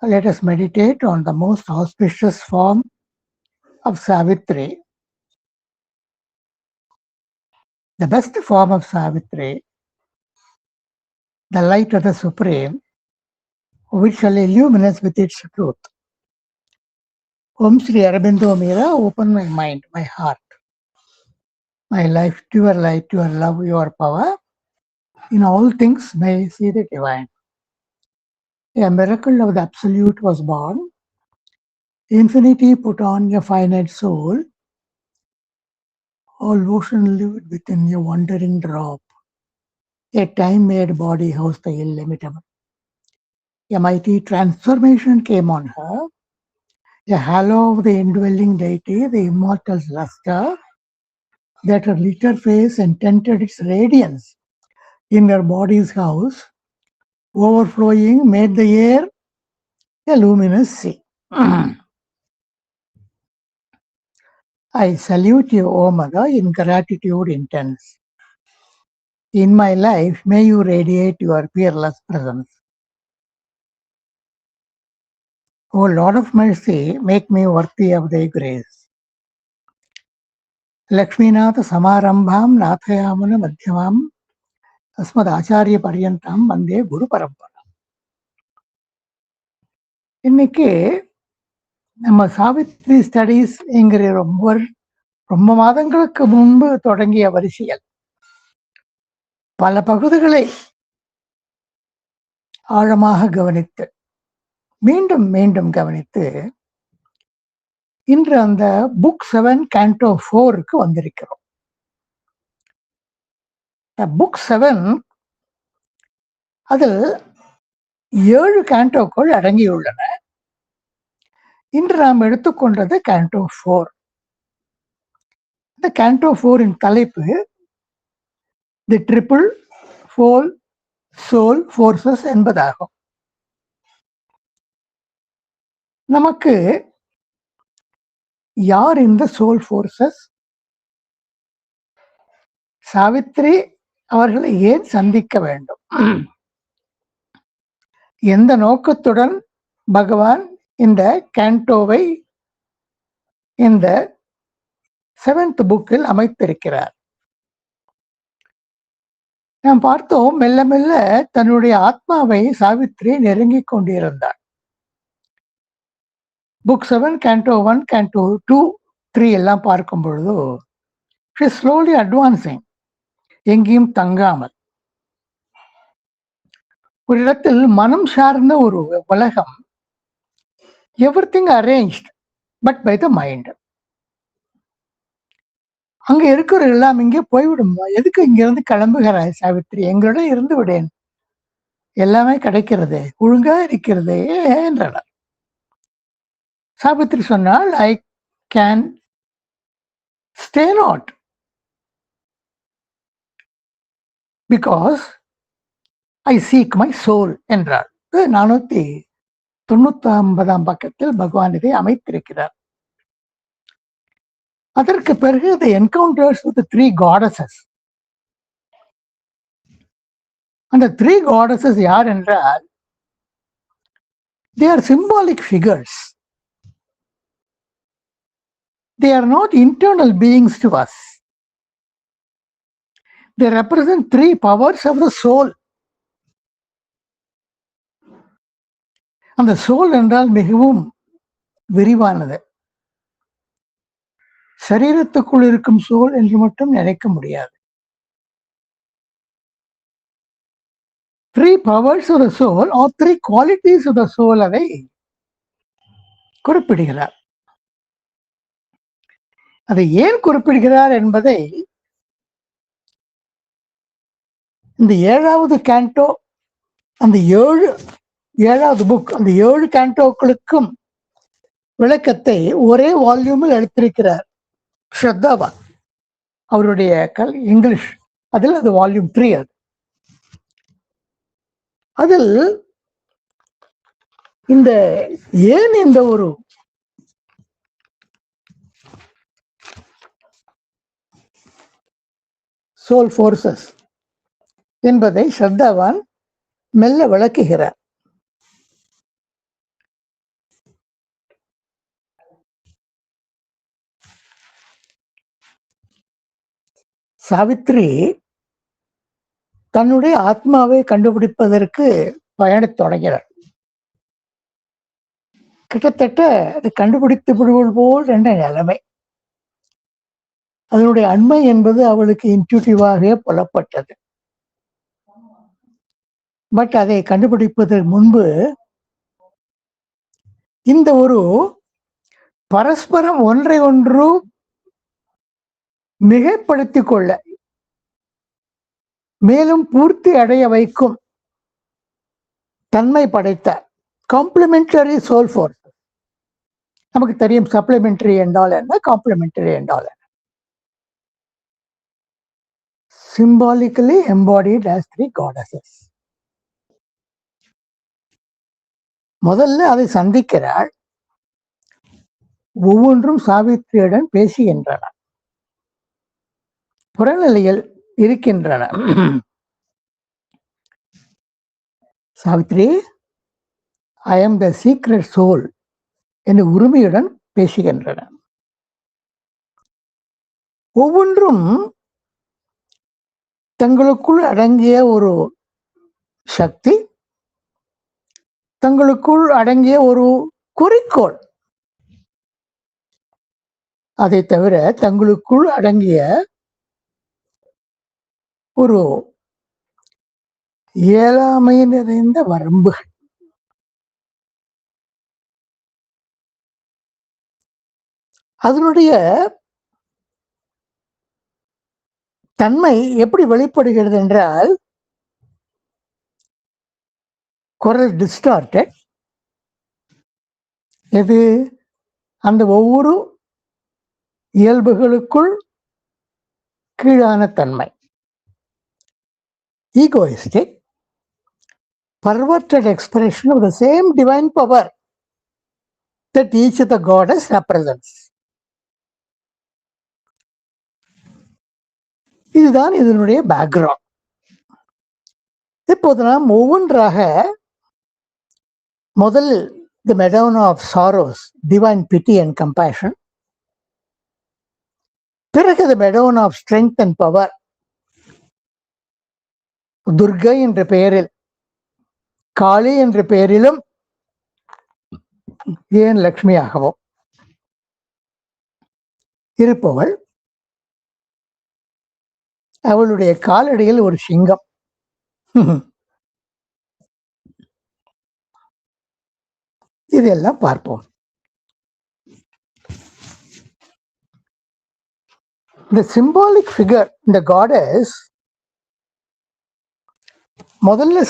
Let us meditate on the most auspicious form of Savitri. The best form of Savitri, the light of the Supreme, which shall illumine us with its truth. Om Sri.Mkr, open my mind, my heart, my life to your light, to your love, your power. In all things may I see the divine. A miracle of the Absolute was born. Infinity put on a finite soul. All ocean lived within a wandering drop. A time-made body housed the illimitable. A mighty transformation came on her. A halo of the indwelling deity, the immortal luster, that her lit her face and tinted its radiance in her body's house, overflowing, made the air a luminous sea. I salute you, O Mother, in gratitude intense. In my life, may you radiate your fearless presence. O Lord of mercy, make me worthy of thy grace. Lakshminatha Samarambham Nathayamana Madhyamam Asmad Acharya Paryantam Vande Guru Parampara. இன்னைக்கு நம்ம Savitri studies என்கிற ரொம்ப மாதங்களுக்கு முன்பு தொடங்கிய வரிசையில் பல பகுதிகளை ஆழமாக கவனித்து மீண்டும் மீண்டும் கவனித்து இன்று அந்த புக் 7 கேண்டோ 4க்கு வந்திருக்கிறோம். புக் 7 அதில் 7 கேண்டோக்கள் அடங்கியுள்ளன. இன்று நாம் எடுத்துக்கொண்டது கேண்டோ 4. இந்த கேண்டோ 4இன் தலைப்பு தி ட்ரிபிள் ஃபோல் சோல் ஃபோர்சஸ் என்பதாகும். நமக்கு யார் இந்த சோல் ஃபோர்சஸ்? சாவித்ரி அவர்களை ஏன் சந்திக்க வேண்டும்? எந்த நோக்கத்துடன் பகவான் இந்த கேண்டோவை இந்த 7th புக்கில் அமைத்திருக்கிறார்? நாம் பார்த்தோம், மெல்ல மெல்ல தன்னுடைய ஆத்மாவை சாவித்ரி நெருங்கிக் கொண்டிருந்தார். புக் 7 கேண்டோ 1 கேண்டோ 2 3 எல்லாம் பார்க்கும் பொழுது she is slowly advancing, எங்கேயும் தங்காமல். ஒரு இடத்தில் மனம் சார்ந்த ஒரு உலகம், everything arranged but by the mind. அங்க இருக்கிற எல்லாம் இங்கே போய்விடும். எதுக்கு இங்க இருந்து கிளம்புகிறாய் சாவித்ரி? எங்களோட இருந்து விடேன், எல்லாமே கிடைக்கிறது, ஒழுங்கா இருக்கிறது என்றார். சாவித்ரி சொன்னால், I can stay not because I seek my soul என்றார். 499 பக்கத்தில் பகவான் இதை அமைத்திருக்கிறார். அதற்கு பிறகு the encounters with the 3 goddesses. அந்த 3 goddesses யார் என்றால், they are symbolic figures. They are not internal beings to us. They represent 3 powers of the soul. அந்த சோல் என்றால் மிகவும் விரிவானது. சரீரத்துக்குள் இருக்கும் சோல் என்று மட்டும் நினைக்க முடியாது. 3 powers of the soul or 3 qualities of the soul அதை குறிப்பிடுகிறார். அதை ஏன் குறிப்பிடுகிறார் என்பதை இந்த 7வது கேண்டோ, அந்த 7வது புக், அந்த 7 கேண்டோக்களுக்கும் விளக்கத்தை ஒரே வால்யூமில் எடுத்திருக்கிறார் ஸ்ரத்தாவான். அவருடைய இங்கிலீஷ் அதில் அது வால்யூம் 3. அதில் இந்த ஏன் இந்த ஒரு சோல் ஃபோர்சஸ் என்பதை ஸ்ரத்தாவான் மெல்ல விளக்குகிறார். சாவித்ரி தன்னுடைய ஆத்மாவை கண்டுபிடிப்பதற்கு பயணத் தொடங்கினார். கிட்டத்தட்ட அது கண்டுபிடித்து விடுவது போல் என்ற நிலைமை. அதனுடைய அண்மை என்பது அவளுக்கு இன்ட்யூட்டிவாக புலப்பட்டது. பட் அதை கண்டுபிடிப்பதற்கு முன்பு இந்த ஒரு பரஸ்பரம் ஒன்றை ஒன்று மிகைப்படுத்திக் கொள்ள மேலும் பூர்த்தி அடைய வைக்கும் தன்மை படைத்த காம்ப்ளிமெண்டரி சோல் ஃபோர்ஸ். நமக்கு தெரியும் சப்ளிமெண்டரி என்றால் என்ன, காம்ப்ளிமெண்டரி என்றால் என்ன. Symbolically embodied as 3 goddesses. முதல்ல அதை சந்திக்கிறாள். ஒவ்வொன்றும் சாவித்திரியுடன் பேசுகின்றன, புறநிலையில் இருக்கின்றன. Savitri, I am the secret soul என்று உரிமையுடன் பேசுகின்றன. ஒவ்வொன்றும் தங்களுக்குள் அடங்கிய ஒரு சக்தி, தங்களுக்குள் அடங்கிய ஒரு குறிக்கோள், அதை தவிர தங்களுக்குள் அடங்கிய ஒரு இயலாமை நிறைந்த வரம்புகள். அதனுடைய தன்மை எப்படி வெளிப்படுகிறது என்றால், குரல் டிஸ்டார்டட். எது? அந்த ஒவ்வொரு இயல்புகளுக்குள் கீழான தன்மை. Egoistic, perverted expression of the same divine power that each of the goddess represents. இதுதான் இதனுடைய பேக்ரவுண்ட். இப்போது நாம் ஒவ்வொன்றாக முதல் the Madonna of Sorrows, divine pity and compassion. பிறகு the Madonna of Strength and Power, Durgai என்ற பெயரில், காளி என்ற பெயரிலும், ஏன் லக்ஷ்மியாகவும் இருப்பவள். அவளுடைய காலடியில் ஒரு சிங்கம். இதெல்லாம் பார்ப்போம். The symbolic figure, the goddess, முதல்ல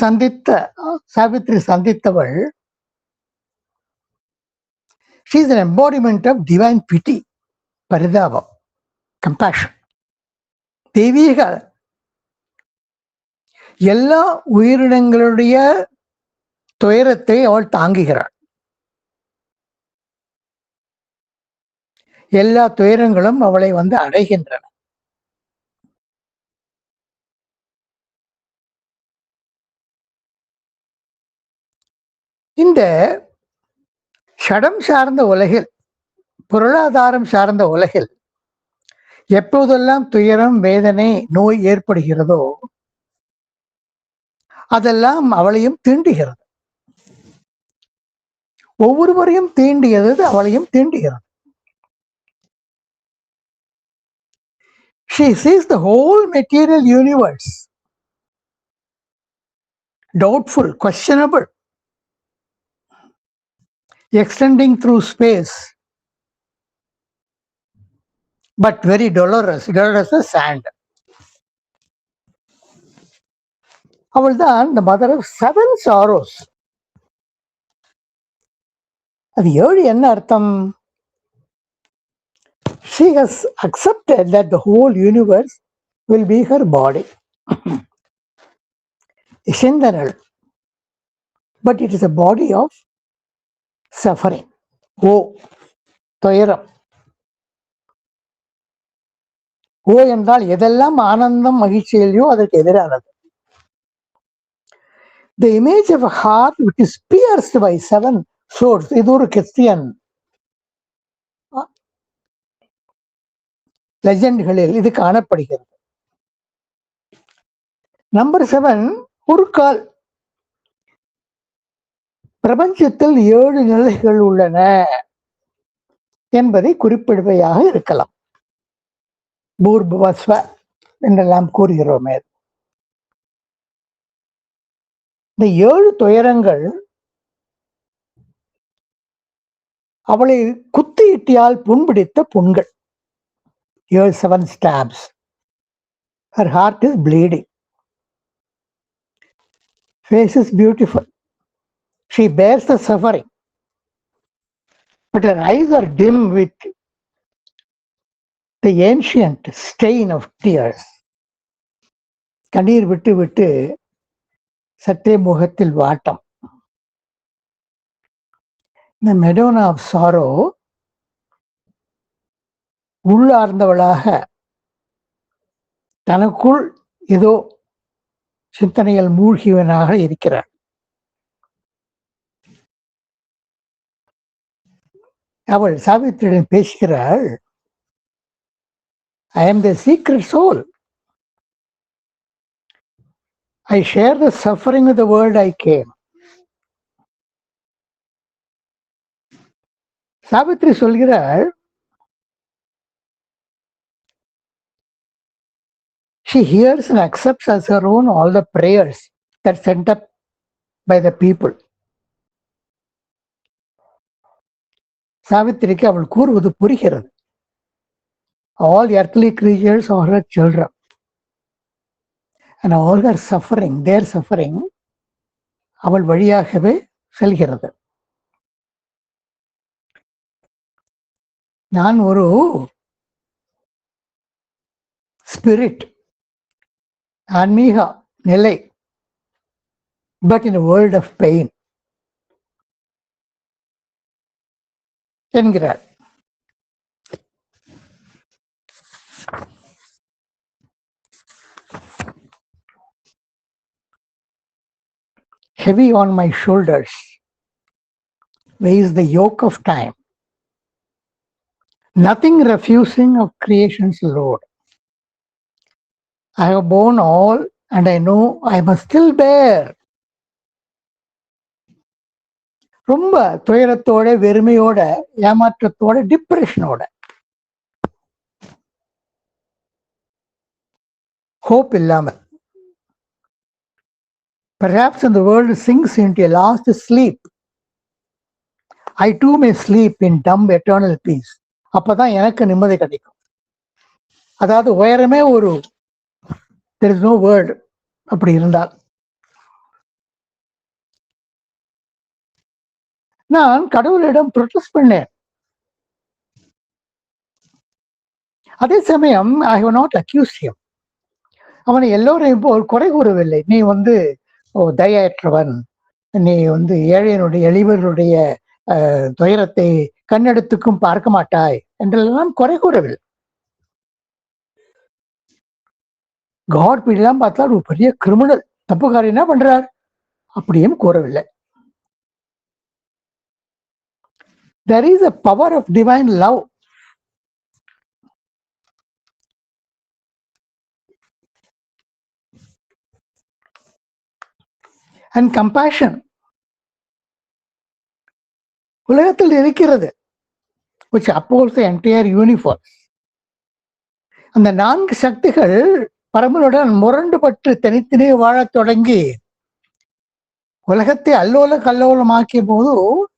Savitri சந்தித்தவள், she is an embodiment of divine pity, பரிதாபம், compassion. தெய்வீக எல்லா உயிரினங்களுடைய துயரத்தை அவள் தாங்குகிறாள். எல்லா துயரங்களும் அவளை அடைகின்றன. இந்த ஷடம் சார்ந்த உலகில், பொருளாதாரம் சார்ந்த உலகில் எப்போதெல்லாம் துயரம், வேதனை, நோய் ஏற்படுகிறதோ அதெல்லாம் அவளையும் தீண்டுகிறது. ஒவ்வொருவரையும் தீண்டியது அவளையும் தீண்டுகிறது. She sees the whole material universe doubtful, questionable, extending through space, but very dolorous as sand. அவள்தான் the mother of 7 sorrows. அது 7 என்ன அர்த்தம்? She has accepted that the whole universe will be her body. Ishendanal, but it is a body of suffering. துயரம். என்றால் எதெல்லாம் ஆனந்தம், மகிழ்ச்சியிலையோ அதற்கு எதிரானது. The image of a heart which is pierced by 7 swords, இது ஒரு கிறிஸ்டியன் லெஜெண்ட்களில் இது காணப்படுகிறது. நம்பர் 7, ஒரு கால். பிரபஞ்சத்தில் 7 நிலைகள் உள்ளன என்பதை குறிப்பிடுவையாக இருக்கலாம். பூர்புவஸ்வ என்றெல்லாம் கூறுகிறோமே. இந்த 7 துயரங்கள் அவளை குத்தியிட்டியால் புண்பிடித்த புண்கள். 7 stabs. Her heart is bleeding. Face is beautiful. She bears the suffering. But her eyes are dim with the ancient stain of tears. கண்ணீர் விட்டு விட்டு சற்றே முகத்தில் வாட்டம். The Madonna of Sorrow உள்ளார்ந்தவளாக தனக்குள் ஏதோ சிந்தனையில் மூழ்கியவனாக இருக்கிறார். அவள் சாவித்திரியுடன் பேசுகிறாள். I am the secret soul. I share the suffering of the world I came. Savitri சொல்கிறாள், she hears and accepts as her own all the prayers that are sent up by the people. சாவித்திரிக்கு அவள் கூறுவது புரிகிறது. All earthly creatures are her children. And all her suffering, their suffering, அவள் வழியாகவே செல்கிறது. நான் ஒரு spirit, ஆன்மீக நிலை, but in world of pain என்கிறார். Heavy on my shoulders weighs the yoke of time, nothing refusing of creation's load. I have borne all and I know I must still bear. ரொம்ப துயரத்தோட, வெறுமையோட, ஏமாற்றத்தோட, டிப்ரெஷனோட, hope இல்லாமல். Perhaps when the world sinks into a last sleep, I too may sleep in dumb eternal peace. அப்பதான் எனக்கு நிம்மதி கிடைக்கும். அதாவது உயரமே ஒரு there is no word அப்படி இருந்தால். நான் கடவுளிடம் ப்ரொட்டஸ்ட் பண்ணேன். அதே சமயம் I have not accused him. அவனை எல்லோரையும் போல் குறை கூறவில்லை. நீ தயையற்றவன், நீ ஏழையனுடைய எளிவர்களுடைய துயரத்தை கண்ணெடுத்துக்கும் பார்க்க மாட்டாய் என்றெல்லாம் குறை கூறவில்லை. காட் இப்படிலாம் பார்த்தால் ஒரு பெரிய கிரிமினல், தப்புக்காரர் என்ன பண்றார் அப்படியும் கூறவில்லை. There is a power of divine love. And compassion. உலகத்தில் இருக்கிறது, which upholds the entire universe. அந்த 4 சக்திகள் பரம்பலுடன் முரண்டுபட்டு தனித்தனே வாழத் தொடங்கி உலகத்தை அல்லோல கல்லோலமாக்கிய போது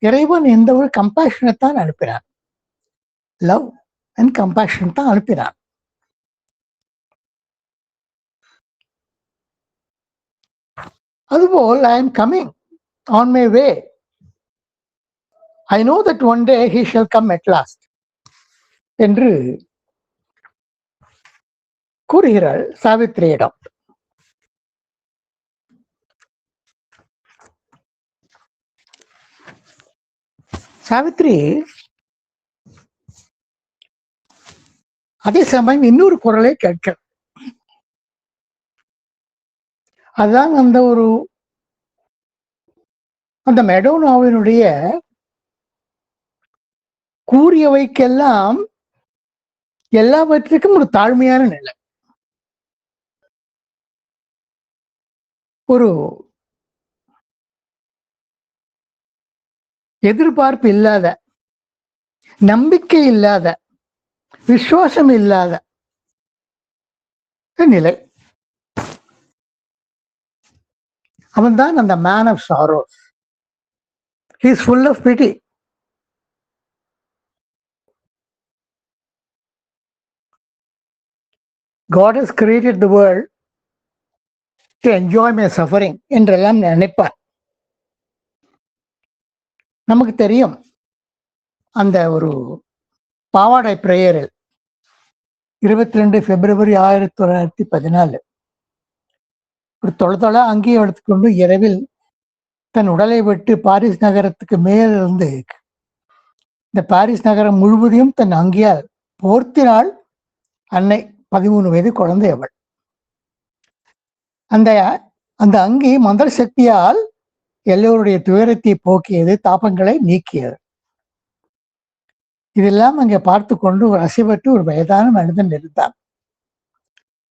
இறைவன் இந்த ஒரு கம்பேஷனைத்தான் அனுப்பினார். லவ் அண்ட் கம்பேஷன் தான் அனுப்பினார். அதுபோல் I am coming on my way. I know that one day he shall come at last என்று கூறுகிறாள் சாவித்திரியிடம். சாவித்ரி அதே சமயம் இன்னொரு குரலை கேட்க, அதுதான் அந்த மெடோனாவினுடைய கூறியவைக்கெல்லாம் எல்லாவற்றுக்கும் ஒரு தாழ்மையான நிலை. ஒரு எதிர்பார்ப்பு இல்லாத, நம்பிக்கை இல்லாத, விசுவாசம் இல்லாத நிலை. அவன்தான் அந்த man of sorrows. He is full of pity. God has created the world to enjoy my suffering என்றெல்லாம் நினைப்பார். நமக்கு தெரியும், அந்த ஒரு பாவாடை பிரேயரில் 22 பிப்ரவரி 1914 ஒரு தொலைதொலை அங்கேயே எடுத்துக்கொண்டு இரவில் தன் உடலை விட்டு பாரிஸ் நகரத்துக்கு மேலிருந்து இந்த பாரிஸ் நகரம் முழுவதையும் தன் அங்கியால் போர்த்தினாள் அன்னை. 13 வயது குழந்தை அவள். அந்த அந்த அங்கி மந்திர சக்தியால் எல்லோருடைய துயரத்தை போக்கியது, தாபங்களை நீக்கியது. இதெல்லாம் அங்கே பார்த்து கொண்டு ஒரு அசைவற்று ஒரு வயதான மனிதன் இருந்தான்.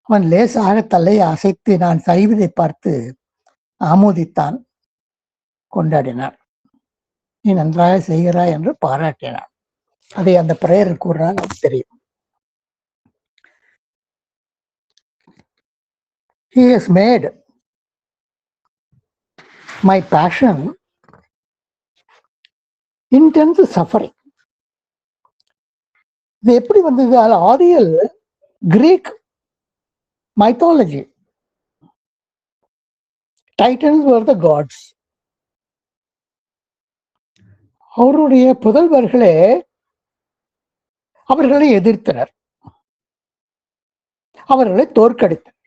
அவன் லேசாக தலையை அசைத்து நான் செய்வதை பார்த்து ஆமோதித்தான், கொண்டாடினான். நீ நன்றாக செய்கிறாய் என்று பாராட்டினான். அதை அந்த பிரேயர் கூறினால் நமக்கு தெரியும். He has made my passion intense suffering. இது எப்படி வந்தது? ஆதியில் Greek mythology, titans were the gods. அவருடைய புதல்வர்களே அவர்களை எதிர்த்தனர், அவர்களை தோற்கடித்தனர்.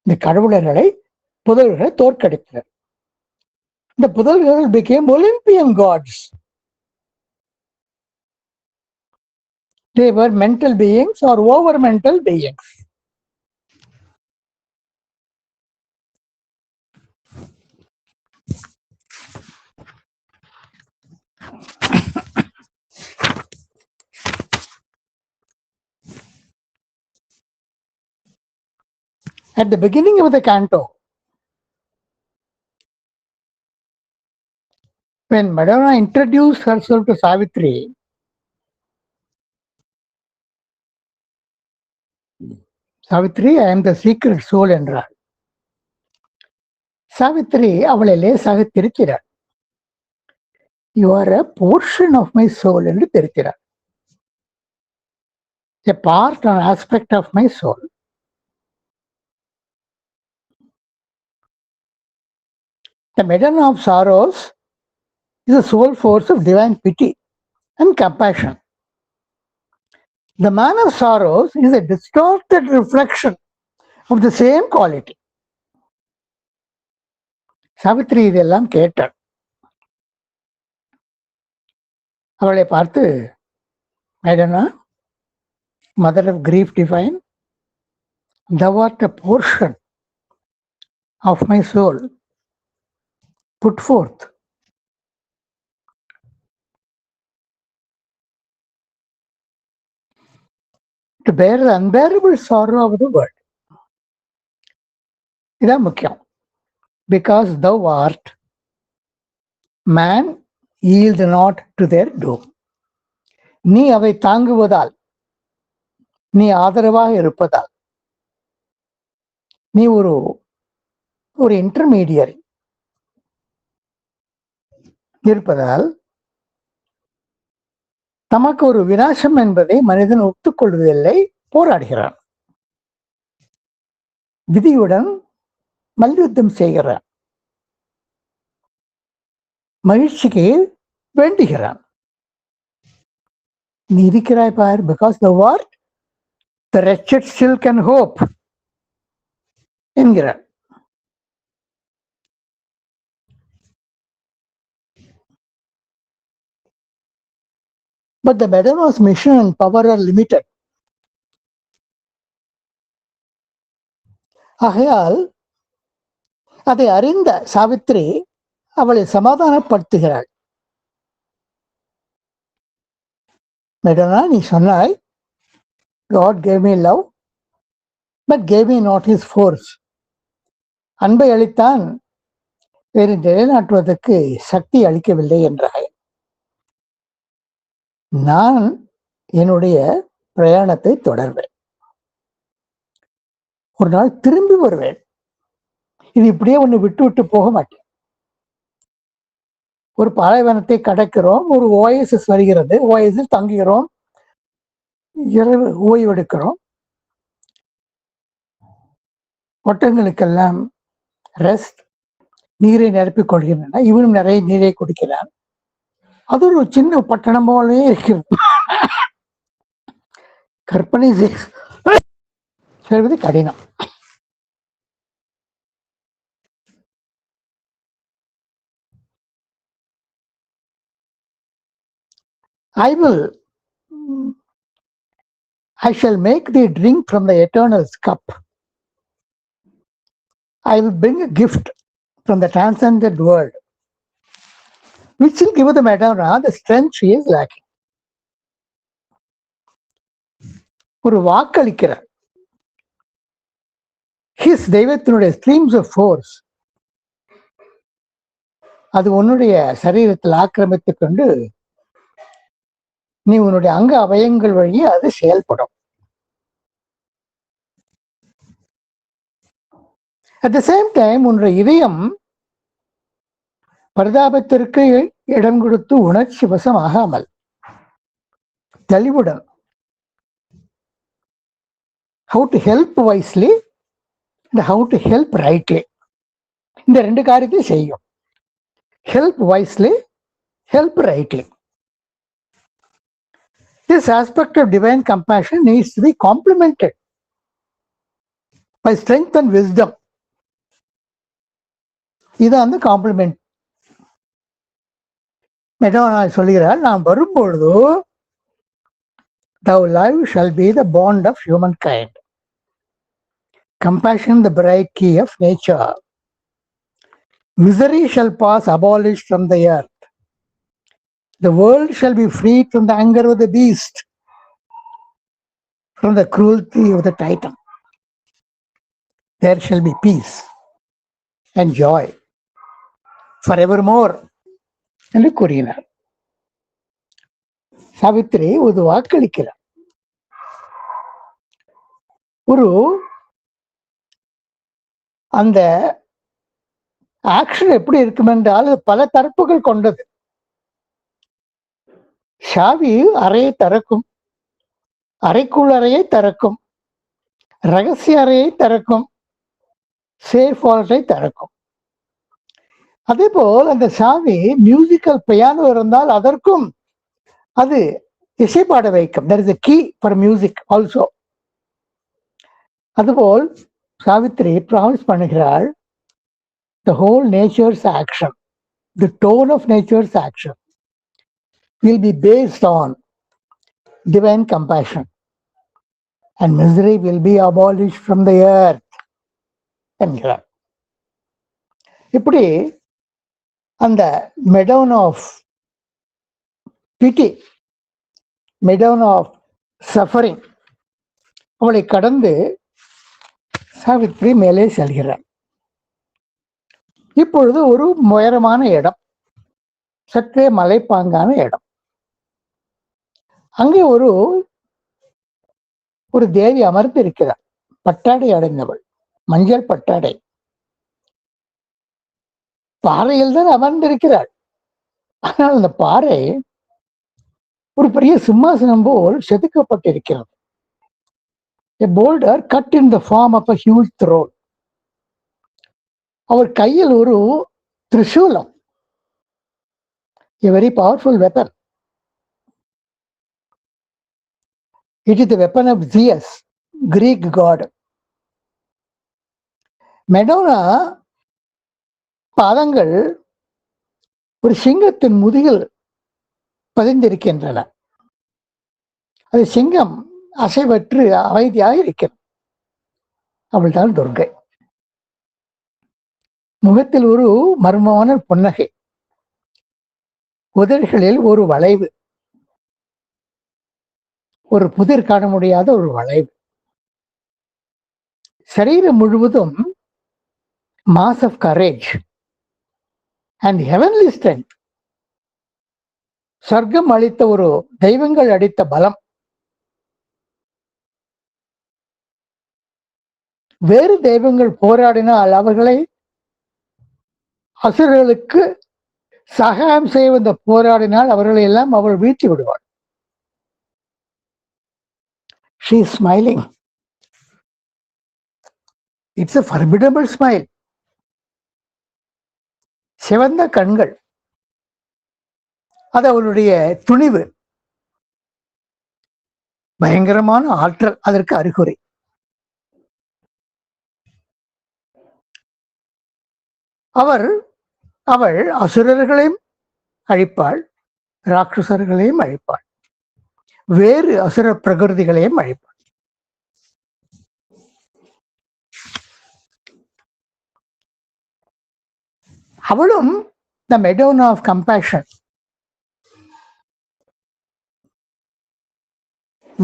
இந்த கடவுளர்களை புதல்வர்களை தோற்கடித்தனர். இந்த புதல்வர்கள் became Olympian gods. They were mental beings or over mental beings. At the beginning of the canto, when Madonna introduced herself to Savitri, Savitri, I am the secret soul என்றார். சாவித்ரி அவளை லேசாக திருக்கிறார். You are a portion of my soul என்று திருக்கிறார். A part or aspect of my soul. The Madonna of Sorrows is a soul force of divine pity and compassion. The man of sorrows is a distorted reflection of the same quality. Savitri இதெல்லாம் கேட்டார். அவளை பார்த்து, Madonna, mother of grief divine, thou art a portion of my soul, put forth. To bear the unbearable sorrow of the world. இதான் முக்கியம். Because thou art, man yield not to their doom. நீ அவை தாங்குவதால், நீ ஆதரவாக இருப்பதால், நீ ஒரு intermediary இருப்பதால் தமக்கு ஒரு விநாசம் என்பதை மனிதன் ஒத்துக்கொள்வதில்லை, போராடுகிறான். விதியுடன் மல்யுத்தம் செய்கிறான், மகிழ்ச்சிக்கு வேண்டுகிறான். நீ இருக்கிறாய் பார், because the word the wretched still can hope என்கிறார். But the Madonna's mission and power are limited. ஆகையால் அதை அறிந்த சாவித்ரி அவளை சமாதானப்படுத்துகிறாள். Madonna, நீ சொன்னாய், God gave me love, but gave me not his force. அன்பை அளித்தான், வேறு நிலைநாட்டுவதற்கு சக்தி அளிக்கவில்லை என்றாய். நான் என்னுடைய பிரயாணத்தை தொடர்வேன். ஒரு நாள் திரும்பி வருவேன். இது இப்படியே ஒன்று விட்டு விட்டு போக மாட்டேன். ஒரு பாலைவனத்தை கடக்கிறோம், ஒரு ஓஎஸ்எஸ் வருகிறது, ஓஎஸ்எஸ் தங்குகிறோம், இரவு ஓய்வெடுக்கிறோம். ஒட்டங்களுக்கெல்லாம் ரெஸ்ட், நீரை நிரப்பிக் கொள்கின்றன. இவனும் நிறைய நீரை குடிக்கிறான். அது ஒரு சின்ன பட்டணம் போலே இருக்கிறது. கற்பனை செய்வது கடினம். I shall make thee drink from the eternal cup. I will bring a gift from the transcendent world, which will give the Madonna the strength she is lacking. ஒரு வாக்களிக்கிறார். ஹிஸ் தெய்வத்தினுடைய ஸ்ட்ரீம்ஸ் ஆஃப் ஃபோர்ஸ் அது உன்னுடைய சரீரத்தில் ஆக்கிரமித்துக் கொண்டு நீ உன்னுடைய அங்க அவயங்கள் வழியே அது செயல்படும். அட் த சேம் டைம் உன்னுடைய இதயம் பரிதாபத்திற்கு இடம் கொடுத்து உணர்ச்சி வசம் ஆகாமல் தெளிவுடன் how to help wisely and how to help rightly இந்த ரெண்டு காரியத்தையும் செய்யும். help wisely, help rightly. This aspect of divine compassion needs to be complemented by strength and wisdom. இது அந்த காம்ப்ளிமெண்ட். மெடோனா சொல்கிறார், நாம் வரும்பொழுது thou life shall be the bond of humankind. Compassion the bright key of nature. Misery shall pass abolished from the earth. The world shall be freed from the anger of the beast, from the cruelty of the titan. There shall be peace and joy forevermore என்று கூறினார். சாவித்திரி ஒரு வாக்களிக்கிறார். ஒரு அந்த action எப்படி இருக்கும் என்றால் பல தரப்புகள் கொண்டது. சாவி அறையை திறக்கும், அறைக்குள் அறையை திறக்கும், ரகசிய அறையை திறக்கும், சேஃப் வால்ட்டை திறக்கும். அதே போல் அந்த சாவி மியூசிக்கல் பியானோ இருந்தால் அதற்கும் அது இசைப்பாட வைக்கும். there is a key for music also. அதுபோல் சாவித்திரி ப்ராமிஸ் பண்ணுகிறாள், the whole nature's action, the tone of nature's action will be based on divine compassion and misery will be abolished from the earth என்கிறார். இப்படி அந்த மெடோன் of PT, மெடோன் of suffering அவளை கடந்து சாவித்ரி மேலே செல்கிறார். இப்பொழுது ஒரு உயரமான இடம், சற்றே மலைப்பாங்கான இடம். அங்கே ஒரு தேவி அமர்ந்து இருக்கிறார். பட்டாடை அடைந்தவள், மஞ்சள் பட்டாடை. பாறையில் தான் அமர்ந்திருக்கிறாள். ஆனால் அந்த பாறை ஒரு பெரிய சிம்மாசனம் போல் செதுக்கப்பட்டிருக்கிறது. A boulder cut in the form of a huge throne. அவர் கையில் ஒரு திரிசூலம், a very powerful weapon. It is the weapon of Zeus, Greek god. Madonna பாதங்கள் ஒரு சிங்கத்தின் முதுகில் பதிந்திருக்கின்றன. அது சிங்கம் அசைவற்று அமைதியாக இருக்கிறது. அவள் தான் துர்கை. முகத்தில் ஒரு மர்மமான புன்னகை, உதடுகளில் ஒரு வளைவு, ஒரு புதிர் காண முடியாத ஒரு வளைவு. சரீரம் முழுவதும் mass of courage, and heavenly strength. சொர்க்கம் அளித்த ஒரு தெய்வங்கள் அளித்த பலம். வேறு தெய்வங்கள் போராடினால் அவர்களை அசுரர்களுக்கு சகாயம் செய்ய வந்த போராடினால் அவர்களை எல்லாம் அவள் வீழ்த்தி விடுவாள். She is smiling. It's a formidable smile. சிவந்த கண்கள், அது அவளுடைய துணிவு, பயங்கரமான ஆற்றல் அதற்கு அறிகுறி. அவள் அசுரர்களையும் அழிப்பாள், ராட்சசர்களையும் அழிப்பாள், வேறு அசுர பிரகிருதிகளையும் அழிப்பாள். அவளும் the Madonna of compassion,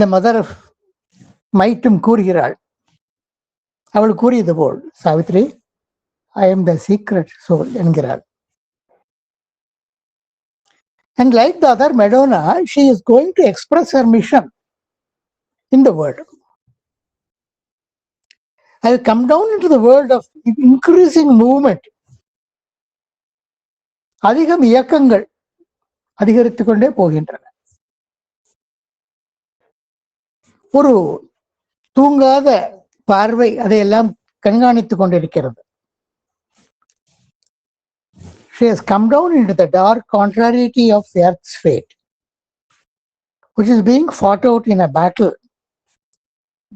the mother of might-ம் கூறுகிறாள். அவள் கூறியது போல், Savitri, I am the secret soul என்கிறாள். And like the other Madonna, she is going to express her mission in the world. I will come down into the world of increasing movement. அதிகம் இயக்கங்கள் அதிகரித்துக் கொண்டே போகின்றன. ஒரு தூங்காத பார்வை அதையெல்லாம் கண்காணித்துக் கொண்டிருக்கிறது. She has come down into the dark contrariety of the earth's fate, which is being fought out in a battle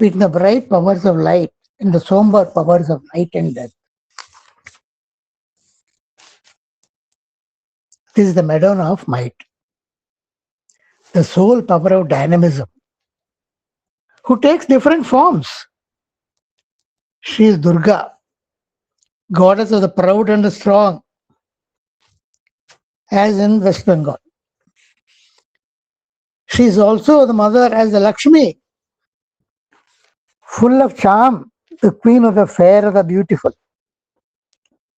between the bright powers of light and the somber powers of night and death. This is the Madonna of might, the soul power of dynamism, who takes different forms. She is Durga, goddess of the proud and the strong, as in West Bengal. She is also the mother as the Lakshmi, full of charm, the queen of the fair of the beautiful,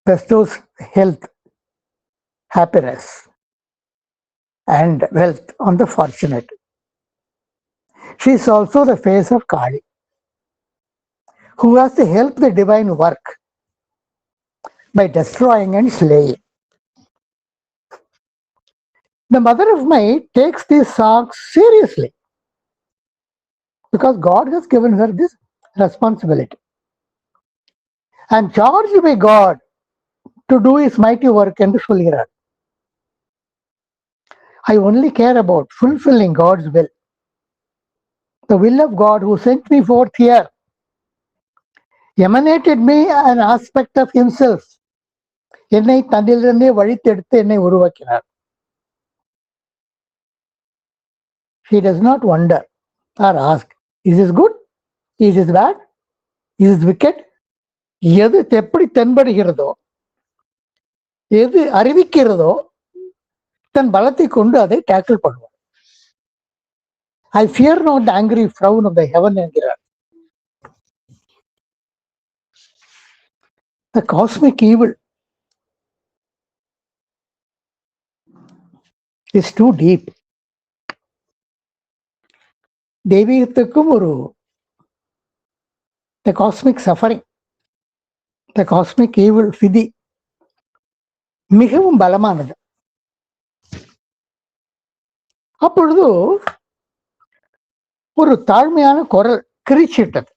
bestows health, happiness, and wealth on the fortunate. She is also the face of Kali, who has to help the divine work by destroying and slaying. The mother of might takes these songs seriously because God has given her this responsibility. I am charged by God to do his mighty work என்று சொல்கிறார். I only care about fulfilling God's will. The will of God who sent me forth here emanated me an aspect of himself. என்னை தன்னிலிருந்தே வழித்தெடுத்து என்னை உருவாக்கினார். He does not wonder or ask, is this good? Is this bad? Is this wicked? எது எப்படி தென்படுகிறதோ, எது அறிவிக்கிறதோ, தன் பலத்தை கொண்டு அதை tackle பண்ணுவார். I fear not the angry frown of the heaven என்கிறார். The cosmic evil is too deep. தெய்வீகத்துக்கும் ஒரு the cosmic suffering, the cosmic evil விதி மிகவும் பலமானது. அப்பொழுது ஒரு தாழ்மையான குரல் கிரிச்சிட்டது.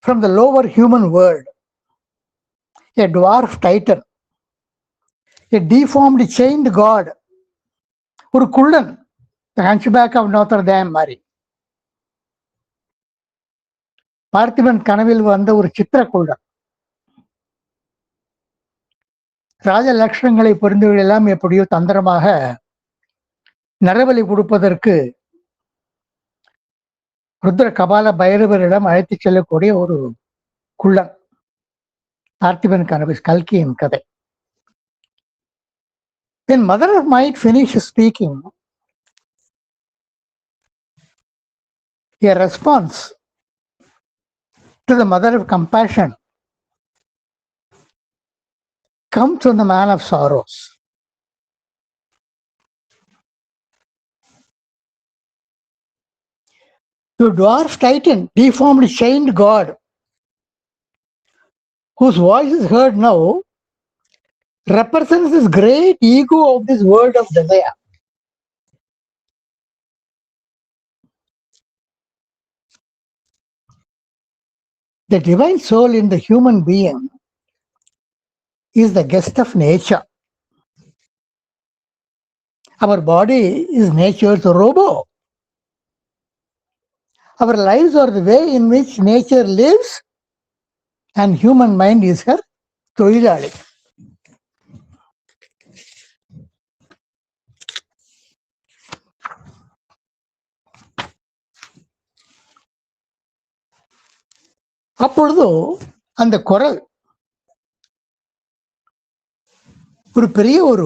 From the lower human world, a dwarf titan, a deformed chained god, ஒரு குள்ளன், the hunchback of Notre Dame மாதிரி, பார்த்திபன் கனவில் வந்த ஒரு சித்திர குள்ளன், ராஜ லட்சணங்களை புரிந்தவர்கள் எல்லாம் எப்படியோ தந்திரமாக நரபலி கொடுப்பதற்கு ருத்ர கபால பைரவரிடம் அழைத்துச் செல்லக்கூடிய ஒரு குள்ளன், பார்த்திபன் கனவு, கல்கியின் கதை. When mother of might finishes speaking, a response to the mother of compassion comes from the man of sorrows. The dwarf titan, deformed, chained god, whose voice is heard now, represents this great ego of this world of desire. The divine soul in the human being is the guest of nature. Our body is nature's robo. Our lives are the way in which nature lives, and human mind is her தொழிலாளி. அப்பொழுது அந்த குரல் ஒரு பெரிய ஒரு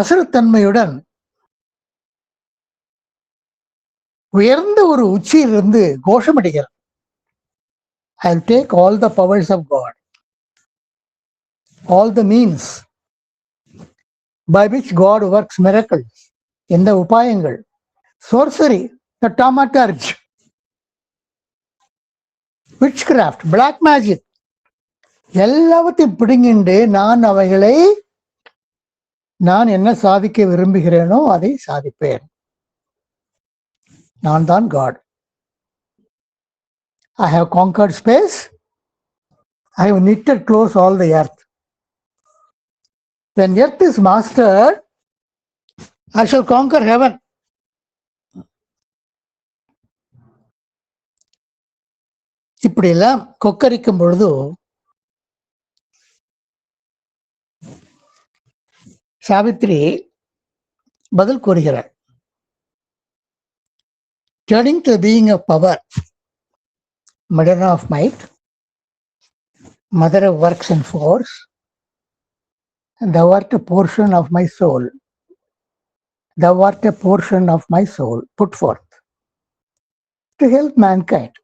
அசுரத்தன்மையுடன் உயர்ந்த ஒரு உச்சியிலிருந்து கோஷமடிக்கிறார். I'll take all the powers of God, all the means by which God works miracles, எந்த உபாயங்கள், sorcery, the thaumaturge, witchcraft, black magic, எல்லாவற்றையும் பிடுங்கிண்டு நான் என்ன சாதிக்க விரும்புகிறேனோ அதை சாதிப்பேன். நான் தான் God. I have conquered space. I have knitted close all the earth. When earth is mastered, I shall conquer heaven. இப்படியெல்லாம் கொக்கரிக்கும் பொழுது சாவித்ரி பதில் கூறுகிறார். Turning to the being of power, mother of might, mother of works and force, thou art a portion of my soul. Thou art a portion of my soul put forth to help mankind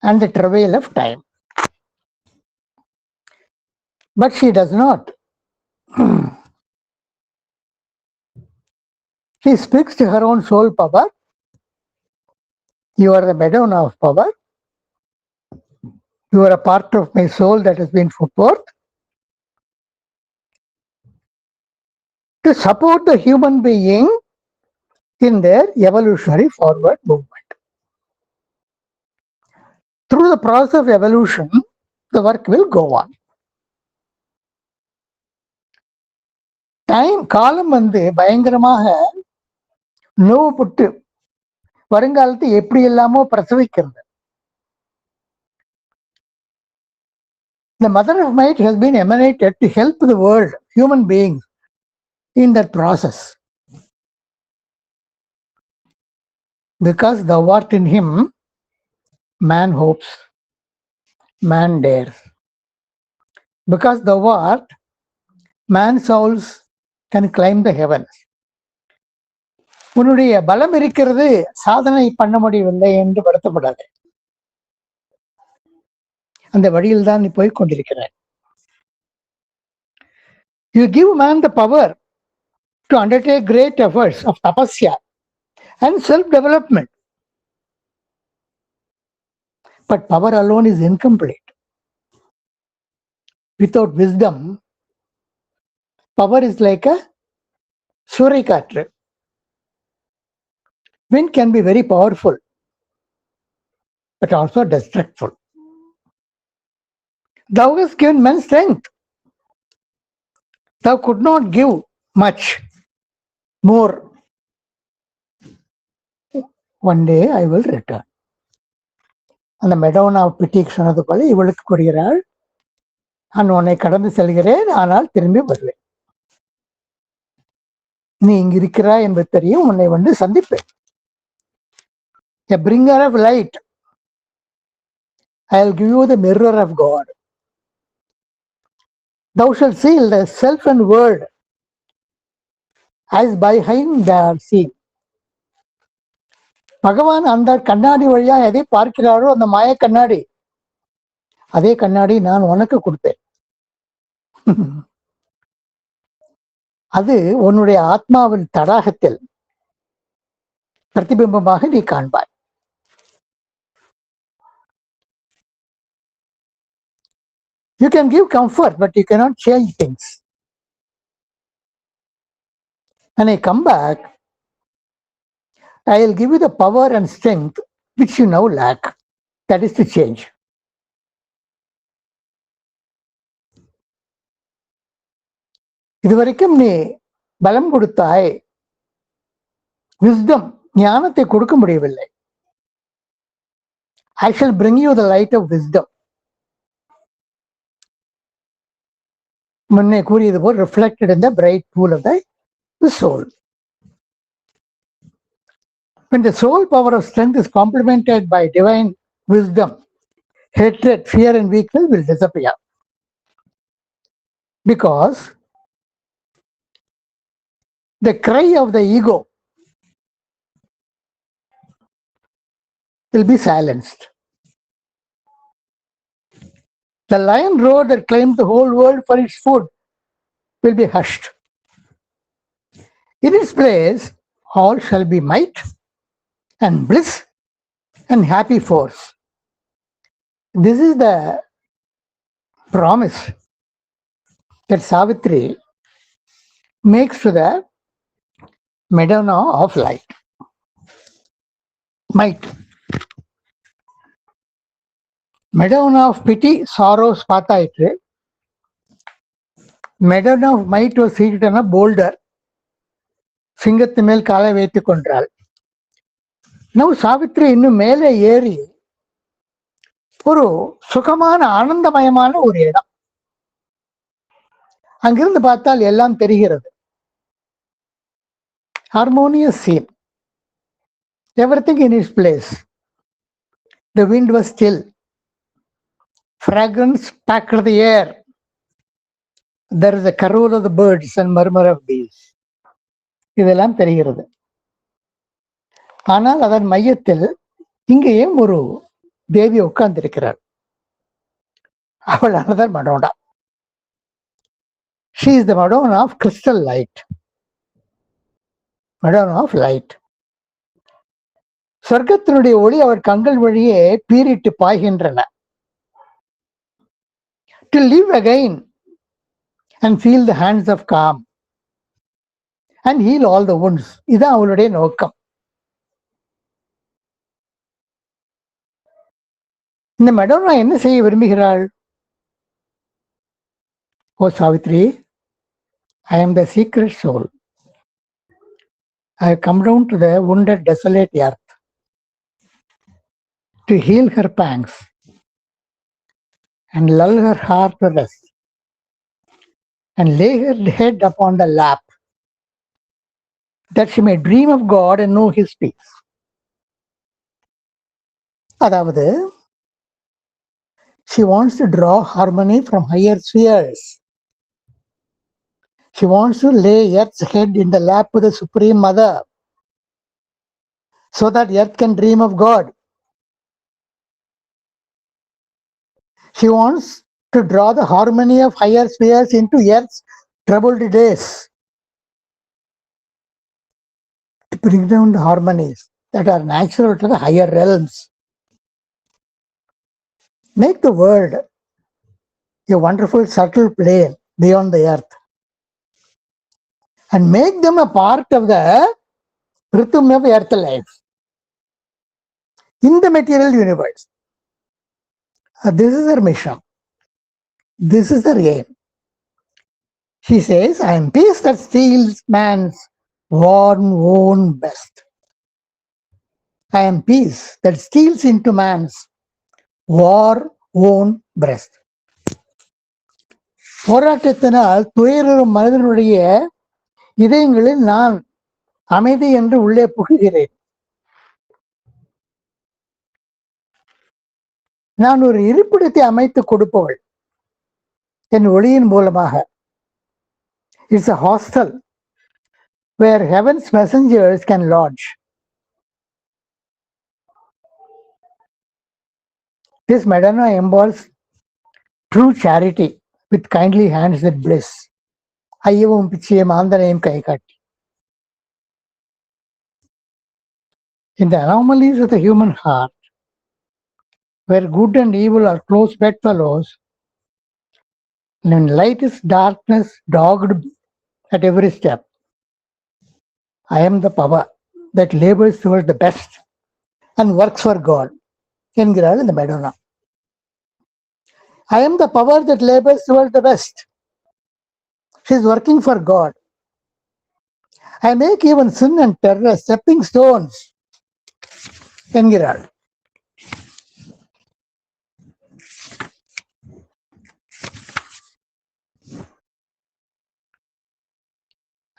and the travail of time. But she does not. She speaks to her own soul power. You are the Madonna of power. You are a part of my soul that has been put forth to support the human being in their evolutionary forward movement. Through the process of evolution, the work will go on. காலம் பயங்கரமாக நோவுபட்டு வருங்காலத்தை எப்படி எல்லாமோ பிரசவிக்கிறது. The mother of might has been emanated to help the world, human beings, in that process. Because thou art in him, man hopes, man dares. Because thou art, man's souls can climb the heavens. உன்னுடைய பலம் இருக்கிறது, சாதனை பண்ண முடியவில்லை என்று வருத்தப்படாது. அந்த வழியில் தான் நீ போய் கொண்டிருக்கிறாய். You give man the power to undertake great efforts of tapasya and self-development. But power alone is incomplete. Without wisdom, power is like a Sri.Mkr. Wind can be very powerful, but also destructive. Thou hast given men strength. Thou could not give much more. One day I will return. அந்த Madonna பிட்டிக் சொன்னது போல இவளுக்கு கூறுகிறாள், நான் உன்னை கடந்து செல்கிறேன், ஆனால் திரும்பி வருவேன். நீ இங்க இருக்கிறாய் என்பது தெரியும், உன்னை சந்திப்பேன். A bringer of light. I will give you the mirror of God. Thou shalt see the self and world as by him they are seen. பகவான் அந்த கண்ணாடி வழியா எதை பார்க்கிறாரோ அந்த மாய கண்ணாடி, அதே கண்ணாடி நான் உனக்கு கொடுத்தேன். அது உன்னுடைய ஆத்மாவின் தடாகத்தில் பிரதிபிம்பமாக நீ காண்பாய். You can give comfort, but you cannot change things. When I come back, I will give you the power and strength which you now lack. That is to change. இதுவரைக்கும் நீ பலம் கொடுத்தாய், wisdom, ஞானத்தை கொடுக்க முடியவில்லை. I shall bring you the light of wisdom. முன்னே கூறியது போல் reflected in the bright pool of the soul. When the soul power of strength is complemented by divine wisdom, hatred, fear, and weakness will disappear. Because the cry of the ego will be silenced. The lion roar that claims the whole world for its food will be hushed. In its place, all shall be might and bliss and happy force. This is the promise that Savitri makes to the Madonna of light. Might. Madonna of pity, sorrows, பார்த்தாயிற்று. Madonna of might was seated on a boulder. சிங்கத்து மேல் காலை வைத்துக் கொண்டாள். Now Savitri இன்னும் மேலே ஏறி ஒரு சுகமான ஆனந்தமயமான ஒரு இடம். அங்கிருந்து பார்த்தால் எல்லாம் தெரிகிறது. Harmonious scene. Everything in its place. The wind was still. Fragrance packed the air. There is a carol of the birds and murmur of bees. இதெல்லாம் தெரிகிறது. ஆனால் அதன் மையத்தில் இங்கேயும் ஒரு தேவி உட்கார்ந்திருக்கிறார். அவள் another Madonna. She is the Madonna of crystal light. Madonna of light. சொர்க்கத்தினுடைய ஒளி அவர் கண்கள் வழியே பீரிட்டு பாய்கின்றன. To live again and feel the hands of calm and heal all the wounds. இதுதான் அவளுடைய நோக்கம். இந்த மெடோனா என்ன செய்ய விரும்புகிறாள்? ஓ Savitri, I am the secret soul. I have come down to the wounded, desolate earth to heal her pangs and lull her heart to rest and lay her head upon the lap that she may dream of God and know His peace. அதாவது, she wants to draw harmony from higher spheres. She wants to lay Earth's head in the lap of the Supreme Mother so that Earth can dream of God. She wants to draw the harmony of higher spheres into Earth's troubled days. To bring down the harmonies that are natural to the higher realms. Make the world a wonderful subtle plane beyond the earth. And make them a part of the rhythm of earth life. In the material universe. This is her mission. This is her aim. She says, I am peace that steals man's war-worn best. I am peace that steals into man's war-worn breast. போராட்டத்தினால் துயரும் மனிதனுடைய இதயங்களில் நான் அமைதி என்று உள்ளே புகுகிறேன். நான் ஒரு இருப்பிடத்தை அமைத்து கொடுப்பவள் என் ஒளியின் மூலமாக. It's a hostel where heaven's messengers can lodge. This Madonna embodies true charity with kindly hands that bless. Ayyavum pichiyam aandanayam kaikatti. In the anomalies of the human heart, where good and evil are close bedfellows, when light is darkness dogged at every step, I am the power that labors towards the best and works for God. என்கிறாள் இந்த Madonna. I am the power that labors towards the best. She is working for God. I make even sin and terror stepping stones. என்கிறாள்.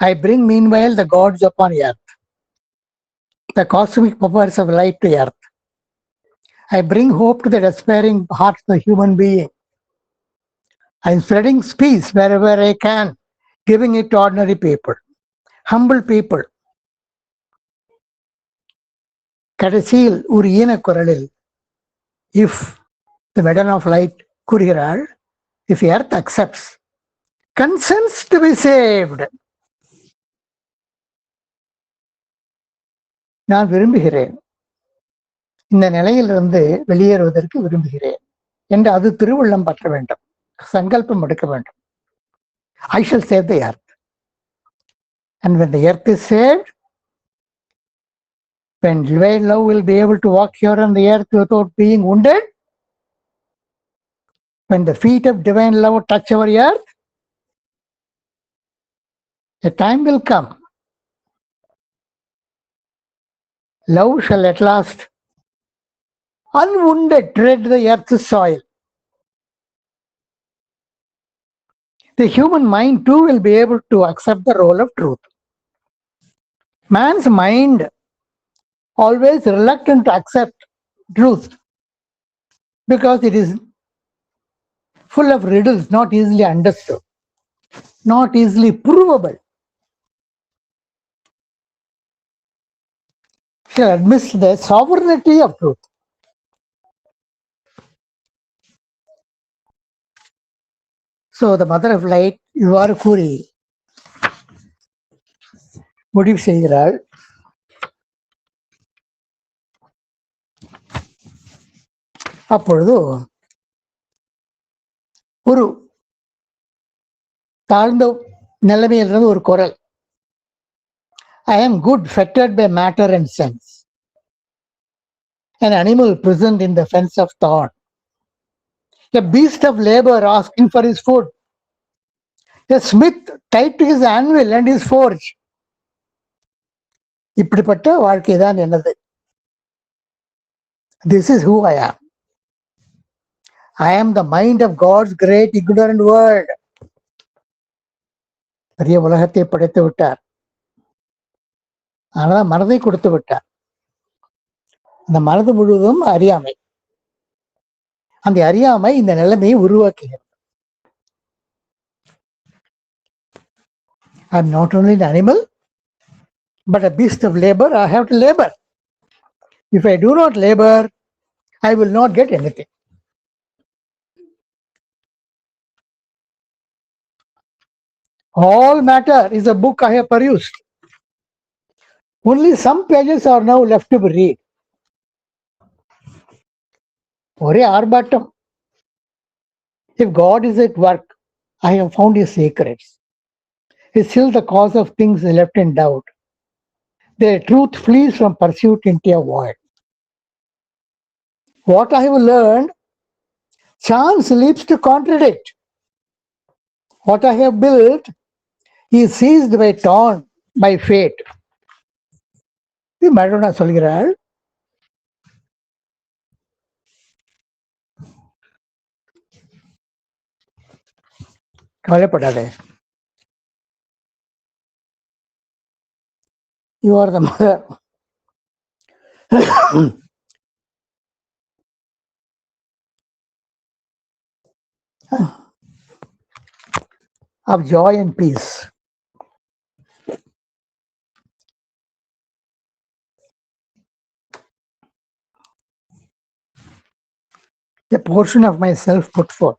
I bring meanwhile the gods upon earth, the cosmic powers of light to earth. I bring hope to the despairing heart of the human being. I am spreading peace wherever I can, giving it to ordinary people, humble people. கடைசியில் ஒரு ஈன குரலில், if the Madonna of Light கூறுகிறாள், if earth accepts, consents to be saved. நான் விரும்புகிறேன், இந்த நிலையிலிருந்து வெளியேறுவதற்கு விரும்புகிறேன் என்று அது திருவுள்ளம் பற்ற வேண்டும், சங்கல்பம் எடுக்க வேண்டும். I shall save the earth. And when the earth is saved, when divine love will be able to walk here on the earth without being wounded, when the feet of divine love touch our earth, a time will come. Love shall at last, unwounded, tread the earth's soil. The human mind too will be able to accept the role of truth. Man's mind, always reluctant to accept truth because it is full of riddles, not easily understood, not easily provable, shall admit the sovereignty of truth. So the mother of light இவ்வாறு கூறி முடிவு செய்கிறாள். அப்பொழுது ஒரு தாழ்ந்த நிலைமையிலிருந்து ஒரு குரல், I am good, fettered by matter and sense, an animal prisoned in the fence of thorn, a beast of labor asking for his food, a smith tied to his anvil and his forge. இப்படிப்பட்ட வாழ்க்கை தான் என்னது. This is who I am. I am the mind of God's great ignorant world. பெரிய உலகத்தை படைத்து விட்டார், ஆனால் மனதை கொடுத்து விட்டார். அந்த மனது முழுவதும் அறியாமை, அந்த அறியாமை இந்த நிலைமையை உருவாக்குகிறது. I am not only an animal, but a beast of labor. I have to labor. If I do not labor, I will not get anything. All matter is a book I have perused. Only some pages are now left to be read. ஒரே ஆர்ப்பாட்டம். If God is at work, I have found his secrets. Is still the cause of things left in doubt. The truth flees from pursuit into a void. What I have learned, chance leaps to contradict. What I have built is seized by torn by fate. இது Madonna சொல்கிறாள். கவலைப்படாதே, you are the mother of joy and peace. A portion of myself put forth.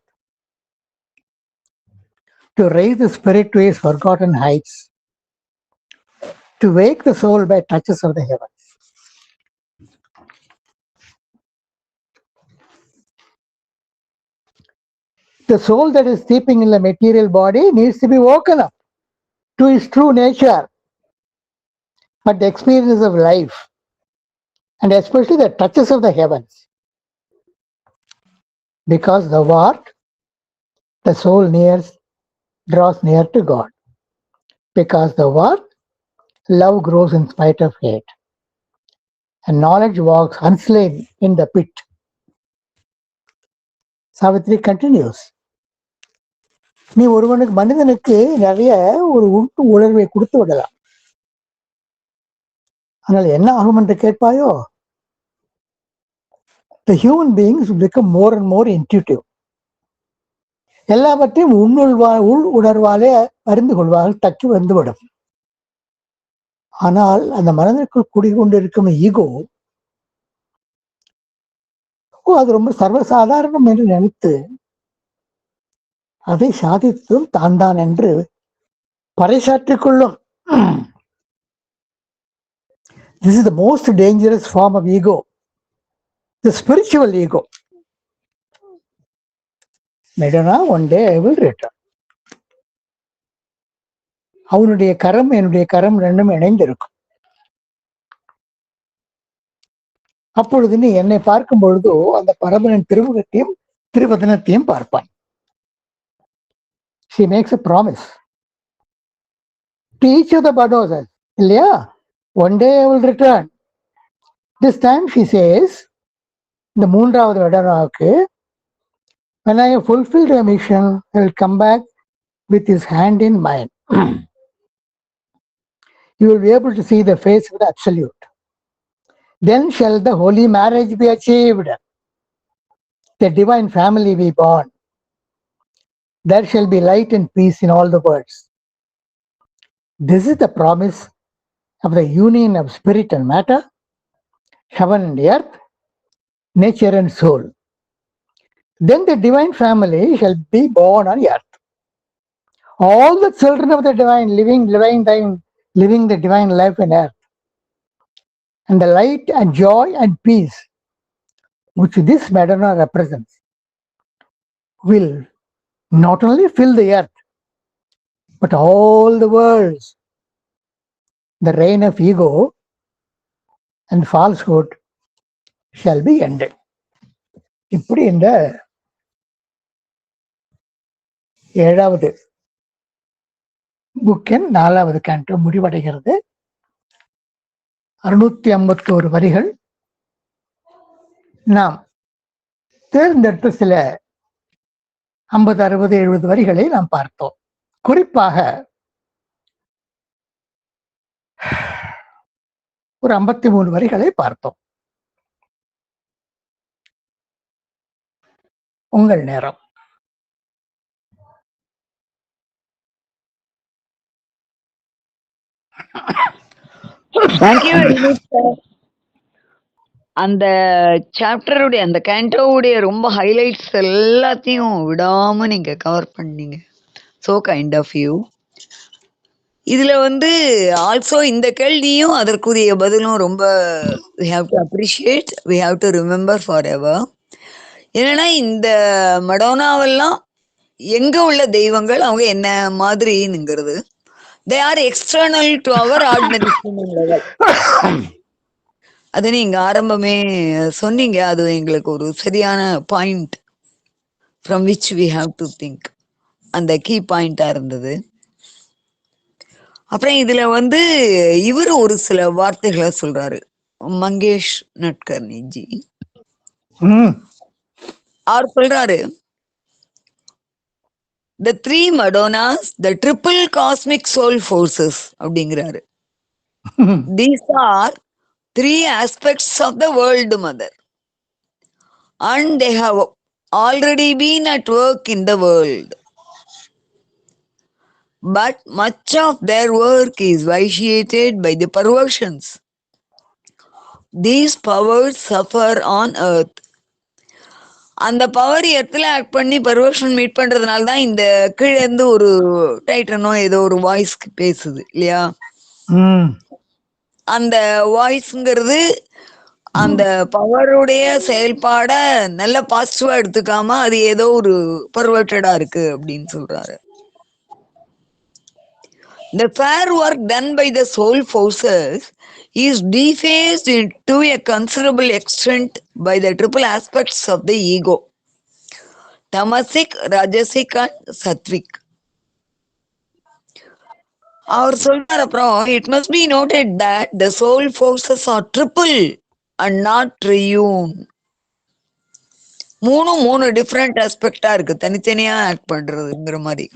to raise the spirit to its forgotten heights, to wake the soul by touches of the heavens. The soul that is sleeping in the material body needs to be woken up to its true nature, but the experience of life, and especially the touches of the heavens. Because the what? The soul draws near to God. Because the what? Love grows in spite of hate. And knowledge walks unslain in the pit. Savitri continues. நீ ஒருவனுக்கு மனிதனுக்கு நிறைய ஒரு உணர்வை கொடுத்து விடலாம். ஆனால் என்ன ஆகும் என்று கேட்பாயோ? The human beings become more and more intuitive. எல்லாவற்றையும் உள் உணர்வாலே அறிந்து கொள்வார்கள், தக்கி வந்துவிடும். ஆனால் அந்த மனதிற்குள் குடிகொண்டிருக்கும் ஈகோ அது ரொம்ப சர்வசாதாரணம் என்று நினைத்து அதை சாதித்தும் தான் என்று பறைசாற்றிக் கொள்ளும். This is the most dangerous form of ego, the spiritual ego. Madonna, one day I will return. அவனுடைய கரம் என்னுடைய கரம் ரெண்டும் இணைந்திருக்கும். அப்பொழுது நீ என்னை பார்க்கும் பொழுதோ அந்த பரமனின் திருமுகத்தையும் திருவதனத்தையும் பார்ப்பான். She makes a promise to each of the Badosas, இல்லையா? One day I will return. This time she says, இந்த மூன்றாவது வடனாவுக்கு, when I have fulfilled my mission, I will come back with his hand in mine. You will be able to see the face of the Absolute. Then shall the holy marriage be achieved, the divine family be born. There shall be light and peace in all the worlds. This is the promise of the union of spirit and matter, heaven and earth, nature and soul. Then the divine family shall be born on earth. All the children of the divine, living the divine life on earth. And the light and joy and peace which this Madonna represents will not only fill the earth, but all the worlds. The reign of ego and falsehood shall be ended. இப்படி இந்த 7வது புக்கின் 4வது canto முடிவடைகிறது. 651 வரிகள். நாம் தேர்ந்தெடுத்த சில 50, 60, 70 வரிகளை நாம் பார்த்தோம். குறிப்பாக ஒரு 53 வரிகளை பார்த்தோம். உங்கள் நேரம். Thank you very much, sir. அந்த சாப்டருடைய அந்த கேண்டோவுடைய ரொம்ப ஹைலைட்ஸ் எல்லாத்தையும் விடாம நீங்க கவர் பண்ணீங்க. So kind of you. இதுல ஆல்சோ இந்த கேள்வியும் அதற்குரிய பதிலும் ரொம்ப we have to appreciate, we have to remember forever. ஏன்னா இந்த மடோனாவெல்லாம் எங்க உள்ள தெய்வங்கள், அவங்க என்ன மாதிரிங்கிறது, they are external to our ordinary human level. அது நீங்க ஆரம்பமே சொன்னீங்க. அது எங்களுக்கு ஒரு சரியான point from which we have to think. அந்த கீ பாயிண்டா இருந்தது. அப்புறம் இதுல இவரு ஒரு சில வார்த்தைகளை சொல்றாரு, மங்கேஷ் நட்கர்னிஜி. அவர் சொல்றாரு, the three Madonnas, the triple cosmic soul forces அப்படிங்கிறாரு. These are 3 aspects of the world mother, and they have already been at work in the world, but much of their work is vitiated by the perversions. These powers suffer on earth அந்த power எர்த்ல act பண்ணி perversion meet பண்றதுனால தான் இந்த கீழே இருந்து ஒரு டைட்டனோ ஏதோ ஒரு வாய்ஸ் பேசுது இல்லையா? அந்த வாய்ஸ்ங்கிறது அந்த பவருடைய செயல்பாட நல்ல பாசிட்டிவா எடுத்துக்காம அது ஏதோ ஒரு பர்வர்டடா இருக்கு அப்படின்னு சொல்றாரு. The fair work done by the soul forces is defaced to a considerable extent by the triple aspects of the ego: tamasic, rajasic and sattvic. அவர் சொல்றார் அப்புறம், it must be noted that the soul forces are triple and not triune. மூணு different ஆஸ்பெக்டா இருக்கு, தனித்தனியா act பண்றதுங்கிற மாதிரி.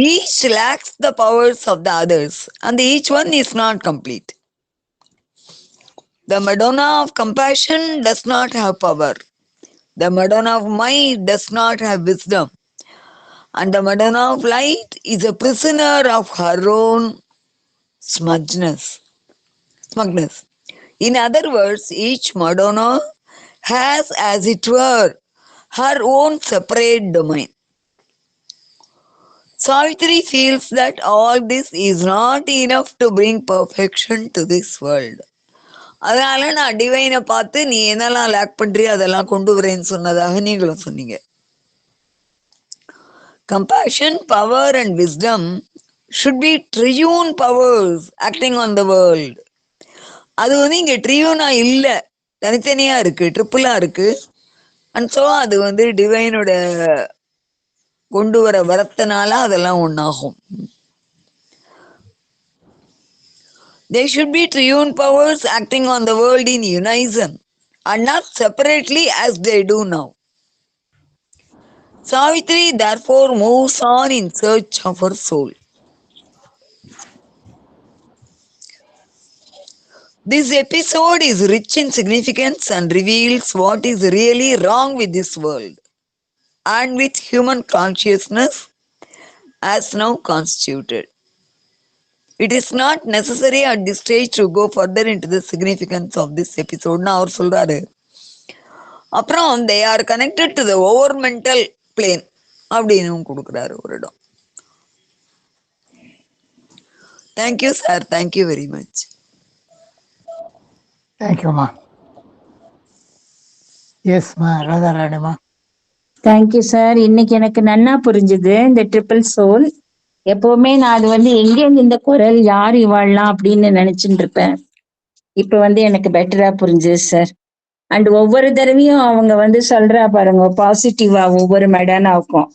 Each lacks the powers of the others and each one is not complete. The Madonna of compassion does not have power. The Madonna of might does not have wisdom. And the Madonna of light is a prisoner of her own smugness. In other words, each Madonna has, as it were, her own separate domain. Savitri feels that all this is not enough to bring perfection to this world. அதனால நான் டிவைனை பார்த்து நீ என்னெல்லாம் லேக் பண்றியோ அதெல்லாம் கொண்டு வரேன்னு சொன்னதாக நீங்களும் சொன்னீங்க. Compassion, power and wisdom should be triune powers acting on the world. அது இங்க ட்ரியூனா இல்ல, தனித்தனியா இருக்கு, ட்ரிபிளா இருக்கு. அண்ட் ஸோ அது டிவைனோட கொண்டு வர வரத்தினால அதெல்லாம் ஒன்னாகும். They should be triune powers acting on the world in unison and not separately as they do now. Savitri therefore moves on in search of her soul. This episode is rich in significance and reveals what is really wrong with this world and with human consciousness as now constituted. It is not necessary at this stage to go further into the significance of this episode. நான் அவர் சொல்றாரு. அப்புறம் they are connected to the over mental plane அப்படின்னு கொடுக்குறாரு ஒரு இடம். Thank you sir, thank you very much. தேங்க்யூமா. எஸ்மா ராதாராணிமா. Thank you sir. இன்னைக்கு எனக்கு நன்னா புரிஞ்சுது இந்த ட்ரிபிள் சோல். எப்பவுமே நான் அது எங்கேருந்து இந்த குரல் யார் இவாழலாம் அப்படின்னு நினைச்சுட்டு இருப்பேன். இப்ப எனக்கு பெட்டரா புரிஞ்சுது சார். அண்ட் ஒவ்வொரு தடவையும் அவங்க சொல்றா பாருங்க பாசிட்டிவா ஒவ்வொரு மெடானாவுக்கும்,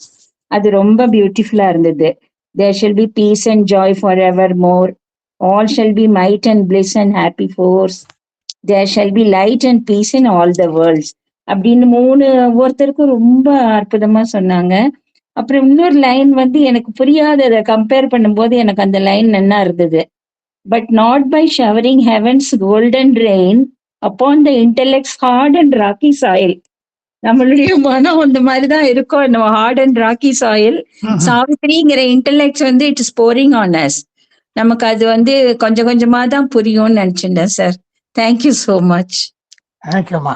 அது ரொம்ப பியூட்டிஃபுல்லா இருந்தது. There shall be peace and joy for ever more, all shall be might and bliss and happy force, there shall be light and peace in all the worlds அப்படின்னு ஒவ்வொருத்தருக்கும் ரொம்ப அற்புதமா சொன்னாங்க. அப்புறம் இன்னொரு லைன் எனக்கு புரியாததை கம்பேர் பண்ணும்போது எனக்கு அந்த லைன் நல்லா இருந்தது. But not by showering heaven's golden rain upon the intellect's hard and rocky soil. நம்மளுடைய மனம் அந்த மாதிரிதான் இருக்கும், நம்ம ஹார்ட் அண்ட் ராக்கி சாயில். சாவித்ரிங்கிற intellect's it is pouring on us. நமக்கு அது கொஞ்சம் கொஞ்சமா தான் புரியும்னு நினைச்சிட்டேன் சார். Thank you so much. தேங்க்யூமா.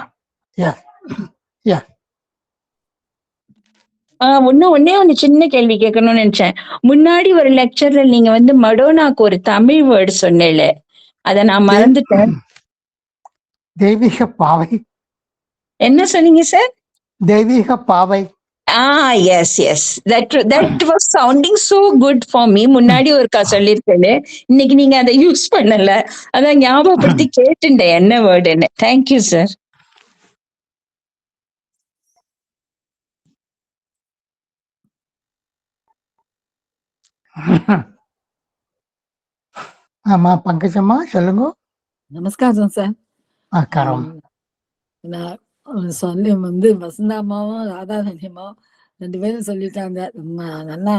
ஒன்னே ஒன்னு சின்ன கேள்வி கேட்கணும்னு நினைச்சேன். முன்னாடி ஒரு லெக்சர்ல நீங்க மடோனாக்கு ஒரு தமிழ் வேர்டு சொன்னேல, அத நான் மறந்துட்டேன். தெய்வீக பாவை. என்ன சொன்னீங்க சார்? தெய்வீக பாவை. Yes yes, that was sounding so good for me. முன்னாடி ஒருக்கா சொல்லிருக்கேன்னு, இன்னைக்கு நீங்க அதை யூஸ் பண்ணல, அதான் ஞாபகப்படுத்தி கேட்டுட்டேன் என்ன வேர்டுன்னு. Thank you sir. ஆமா பங்கஜம்மா சொல்லுங்க. நமஸ்காரம் சார். நமஸ்காரம். நான் சொல்லி வசந்தாமாவும் ராதாரண்யமாவும் 2 பேரும் சொல்லிட்டாங்க. நல்லா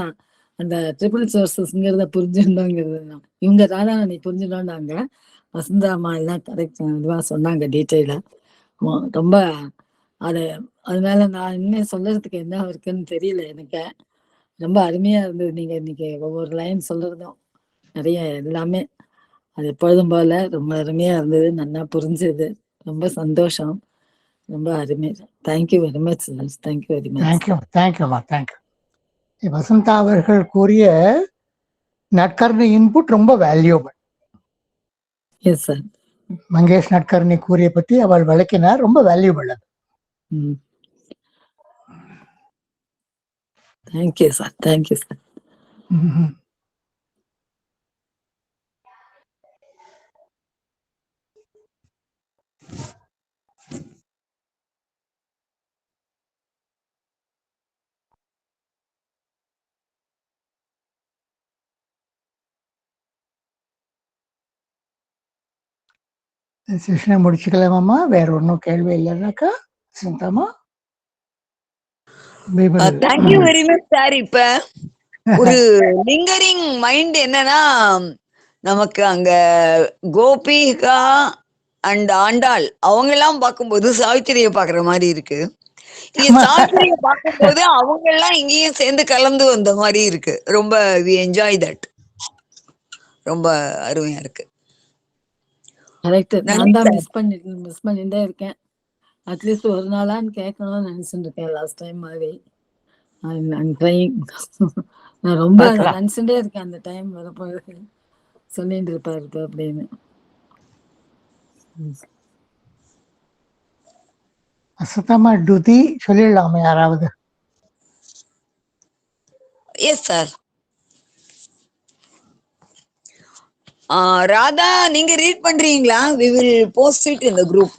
அந்த ட்ரிபிள் சோர்சஸ்ங்கிறத புரிஞ்சுட்டோங்கிறது இவங்க ராதாராணி புரிஞ்சுட்டோம்னாங்க. வசந்தாமா எல்லாம் கரெக்ட் இதுவா சொன்னாங்க டீட்டெயிலா. ரொம்ப அதனால நான் இன்னும் சொல்றதுக்கு என்ன இருக்குன்னு தெரியல எனக்கு. ரொம்ப அருமையா இருந்தது. நீங்க இன்னைக்கு ஒவ்வொரு லைன் சொல்றதும் நிறைய எல்லாமே அது எப்பொழுதும் போல ரொம்ப அருமையா இருந்தது, நல்லா புரிஞ்சது. ரொம்ப சந்தோஷம். ரொம்ப அருமை. Thank you very much sir. Thank you very much. தேங்க்யூம்மா தேங்க்யூ. வசந்தா அவர்கள் கூறிய நட்கர்ணி இன்புட் ரொம்ப valuable. Yes sir. Mangesh Nadkarni கூறிய பற்றி அவள் விளக்கினார், ரொம்ப வேல்யூபிள் அது. Thank you sir. Thank you sir. செஷனை முடிச்சுக்கலாமாம்மா? வேற ஒன்றும் கேள்வி இல்லைன்னாக்கா சுத்தமா தேங்க்யூ வெரி மச் சார். இப்ப ஒரு லிங்கரிங் மைண்ட் என்னன்னா, நமக்கு அங்க கோபிகா அண்ட் ஆண்டாள் அவங்க எல்லாம் பார்க்கும்போது சாவித்திரியை பாக்குற மாதிரி இருக்கு. இங்க சாவித்திரியை பார்க்கும்போது அவங்க எல்லாம் இங்கேயும் சேர்ந்து கலந்து வந்த மாதிரி இருக்கு. ரொம்ப வி என்ஜாய் தட். ரொம்ப அருமையா இருக்கு. கரெக்ட். நான் தான் மிஸ் பண்ணிட்டே இருக்கேன். அட்லீஸ்ட் ஒரு நாளான்னு கேட்கணும்னு நினைச்சுட்டு இருக்கேன். லாஸ்ட் டைம் மாதிரி நான் ரொம்ப நினைச்சுட்டே இருக்கேன் அந்த டைம் வரப்போ சொல்லிட்டு இருப்பாரு அப்படின்னு. அசத்தமா டுதி சொல்லிடலாமா யாராவது? Yes sir. ராதா நீங்க ரீட் பண்றீங்களா? we will post it in the group.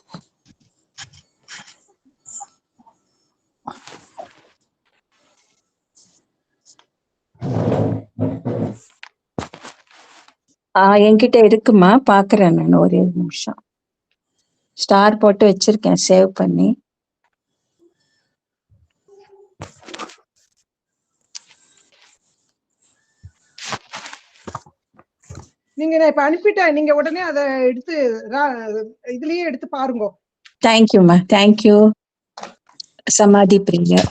என்கிட்ட இருக்குமா, பாக்குறேன் நான். ஒரே நிமிஷம். ஸ்டார் போட்டு வச்சிருக்கேன் சேவ் பண்ணி. நீங்க இப்ப அனுப்பிட்டேன், நீங்க உடனே அதை எடுத்து இதுலயே எடுத்து பாருங்க. தேங்க்யூமா. தேங்க்யூ சமாதி Priya.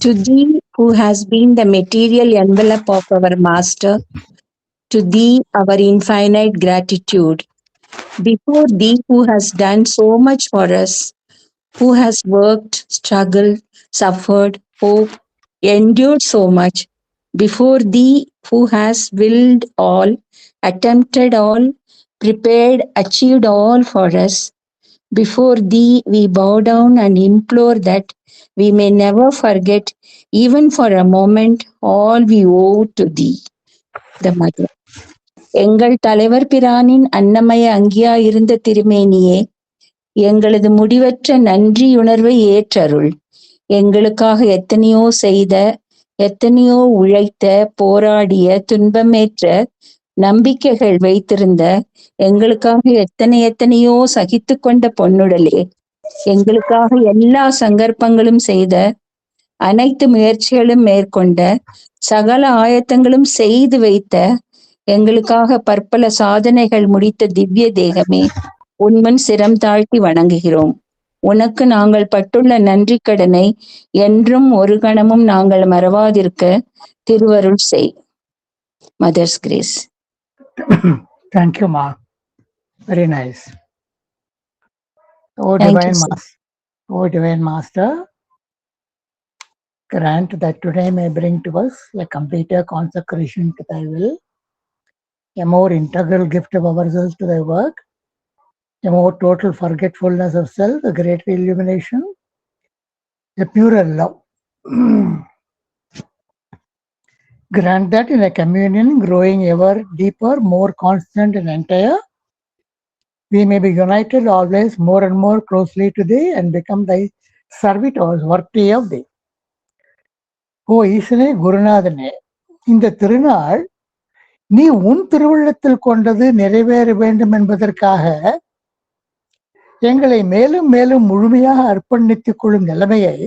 To thee who has been the material envelope of our master, to thee our infinite gratitude. Before thee who has done so much for us, who has worked, struggled, suffered, hoped, endured so much. Before thee who has willed all, attempted all, prepared, achieved all for us. Before thee we bow down and implore that we may never forget, even for a moment, all we owe to thee, the Mother. எங்கள் தலைவர் பிரானின் அன்னமய அங்கியா இருந்த திருமேனியே, எங்களது முடிவற்ற நன்றியுணர்வை ஏற்றருள். எங்களுக்காக எத்தனையோ செய்த, எத்தனையோ உழைத்த, போராடிய, துன்பமேற்ற, நம்பிக்கைகள் வைத்திருந்த, எங்களுக்காக எத்தனையோ சகித்து கொண்ட பொன்னுடலே, எங்களுக்காக எல்லா சங்கற்பங்களும் செய்த, அனைத்து முயற்சிகளும் மேற்கொண்ட, சகல ஆயத்தங்களும் செய்து வைத்த, எங்களுக்காக பற்பல சாதனைகள் முடித்த திவ்ய தேகமே, உன்முன் சிரம் தாழ்த்தி வணங்குகிறோம். உனக்கு நாங்கள் பட்டுள்ள நன்றி கடனை என்றும் ஒரு கணமும் நாங்கள் மறவாதிருக்க திருவருள் செய். Mother's grace. Thank you, Ma. Very nice. Oh, Divine Master, grant that today may bring to us a completer consecration to thy will, a more integral gift of ourselves to thy work, a more total forgetfulness of self, a greater illumination, a purer love. Grant that in a communion growing ever deeper, more constant and entire, we may be united always more and more closely to thee and become thy servitors worthy of thee. ஓ ஈசனே, குருநாதனே, இந்த திருநாள் நீ உன் திருவுள்ளத்தில் கொண்டது நிறைவேற வேண்டும் என்பதற்காக எங்களை மேலும் மேலும் முழுமையாக அர்ப்பணித்துக் கொள்ளும் நிலைமையை,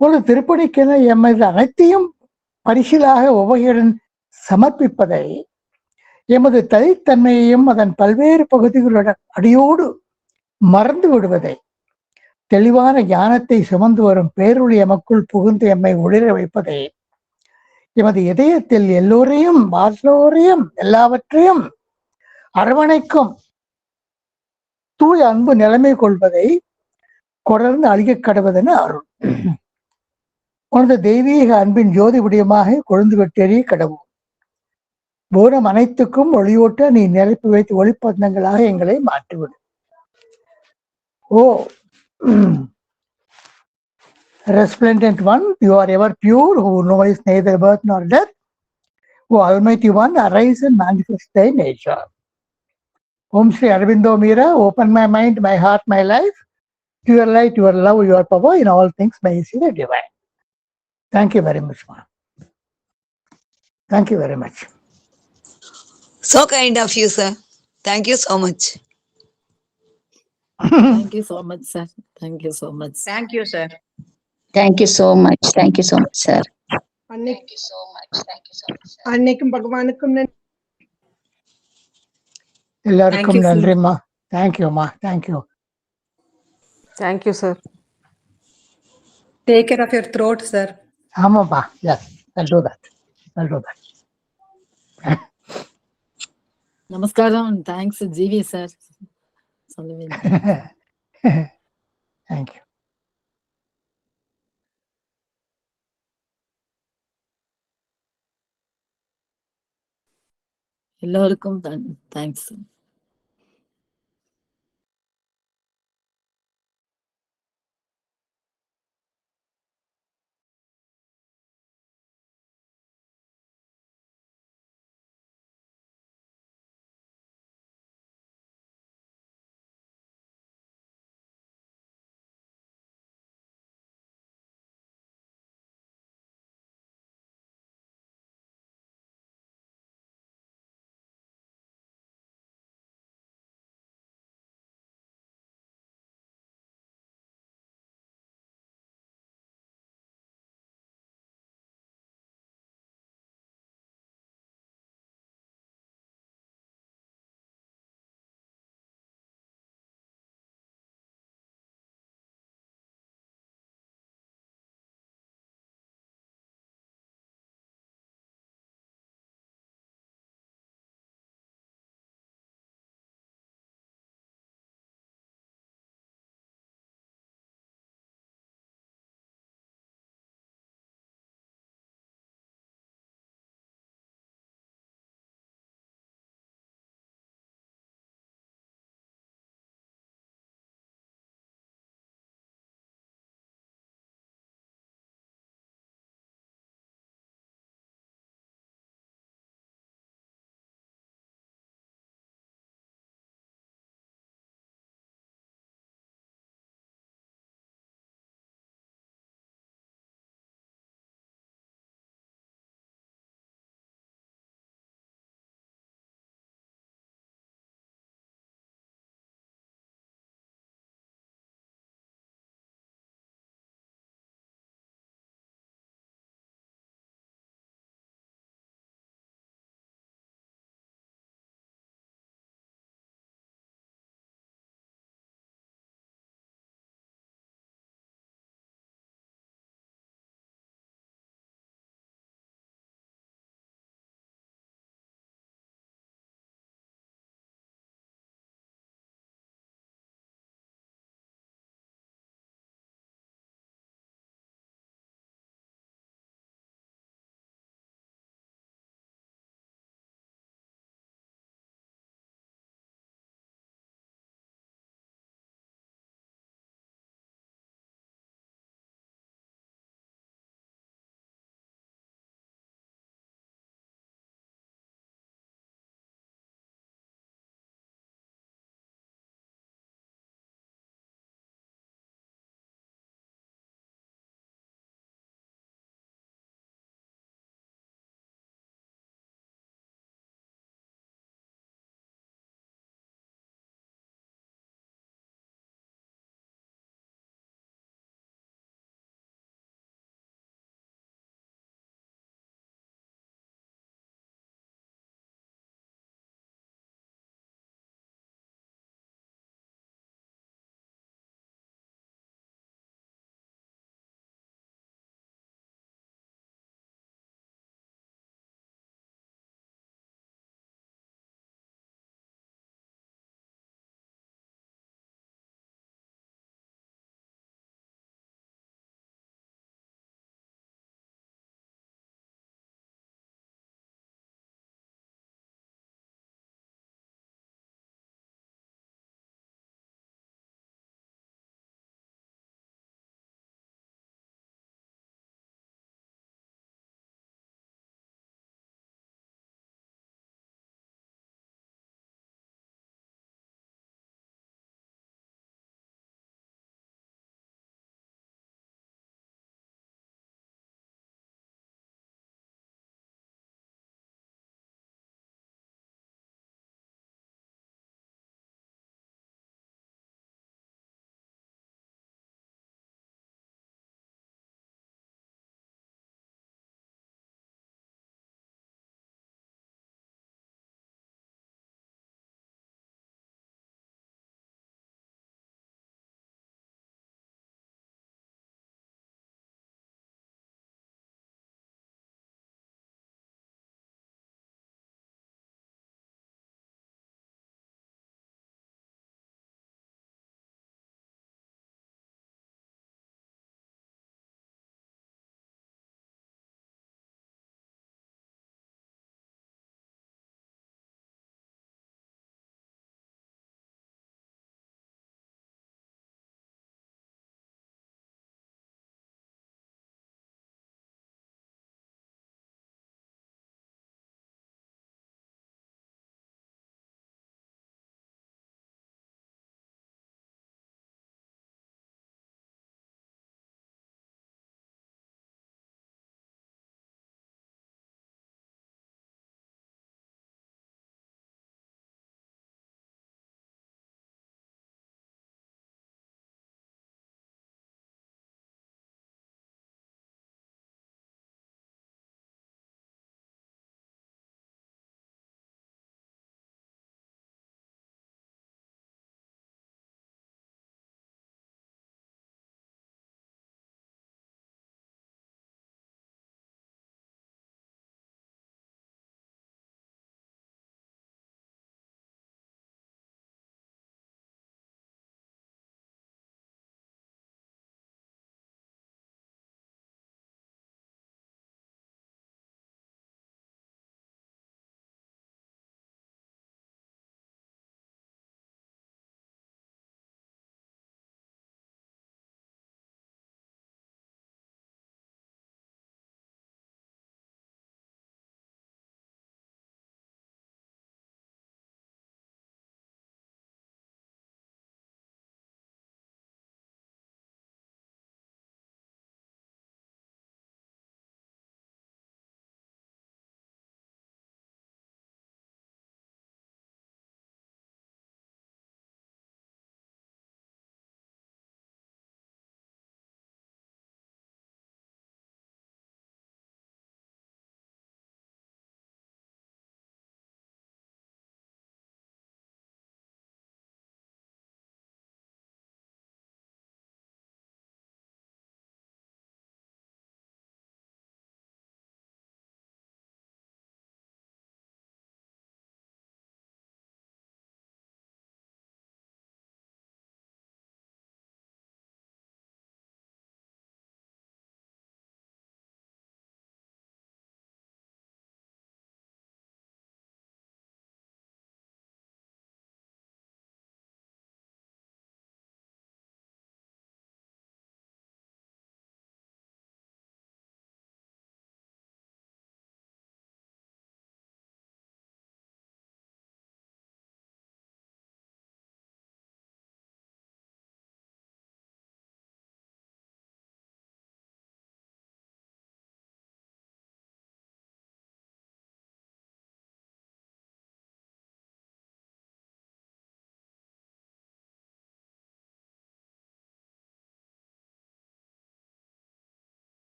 ஒரு திருப்பணிக்கென எமது அனைத்தையும் பரிசிலாக உபகையுடன் சமர்ப்பிப்பதை, எமது தனித்தன்மையையும் அதன் பல்வேறு பகுதிகளுடன் அடியோடு மறந்து விடுவதை, தெளிவான ஞானத்தை சுமந்து வரும் பேரொளி எமக்குள் புகுந்து எம்மை ஒளிர வைப்பதை, எமது இதயத்தில் எல்லோரையும் எல்லாவற்றையும் அரவணைக்கும் தூய அன்பு நிலைமை கொள்வதை கொடர்ந்து அழிக்க கடவுதென அருள். உனது தெய்வீக அன்பின் ஜோதி விடயமாக கொழுந்து வெட்டெறிய கடவுள். பூரம் அனைத்துக்கும் ஒளியூட்ட நீ நிரப்பி வைத்து ஒளிப்பந்தங்களாக எங்களை மாற்றிவிடும். ஓ resplendent one, you are ever pure, who knows neither birth nor death. O Almighty One, arise and manifest thy nature. Om Sri Aurobindo Mira, open my mind, my heart, my life, to your light, your love, your power, in all things may see the divine. Thank you very much, ma'am. Thank you very much. So kind of you, sir. Thank you so much. Thank you so much, sir. Thank you so much. Thank you, sir. Thank you so much. Thank you so much, sir. அன்னைக்கும் பகவானுக்கும் எல்லாருக்கும் you, sir. நன்றிம்மா. தேங்க்யூம்மா. Thank you. Thank you, sir. Take care of your throat, sir. ஆமாப்பா. Yes, I'll do that. I'll do that. Namaskaram. Thanks, GV sir. Thank you. எல்லோருக்கும் thanks.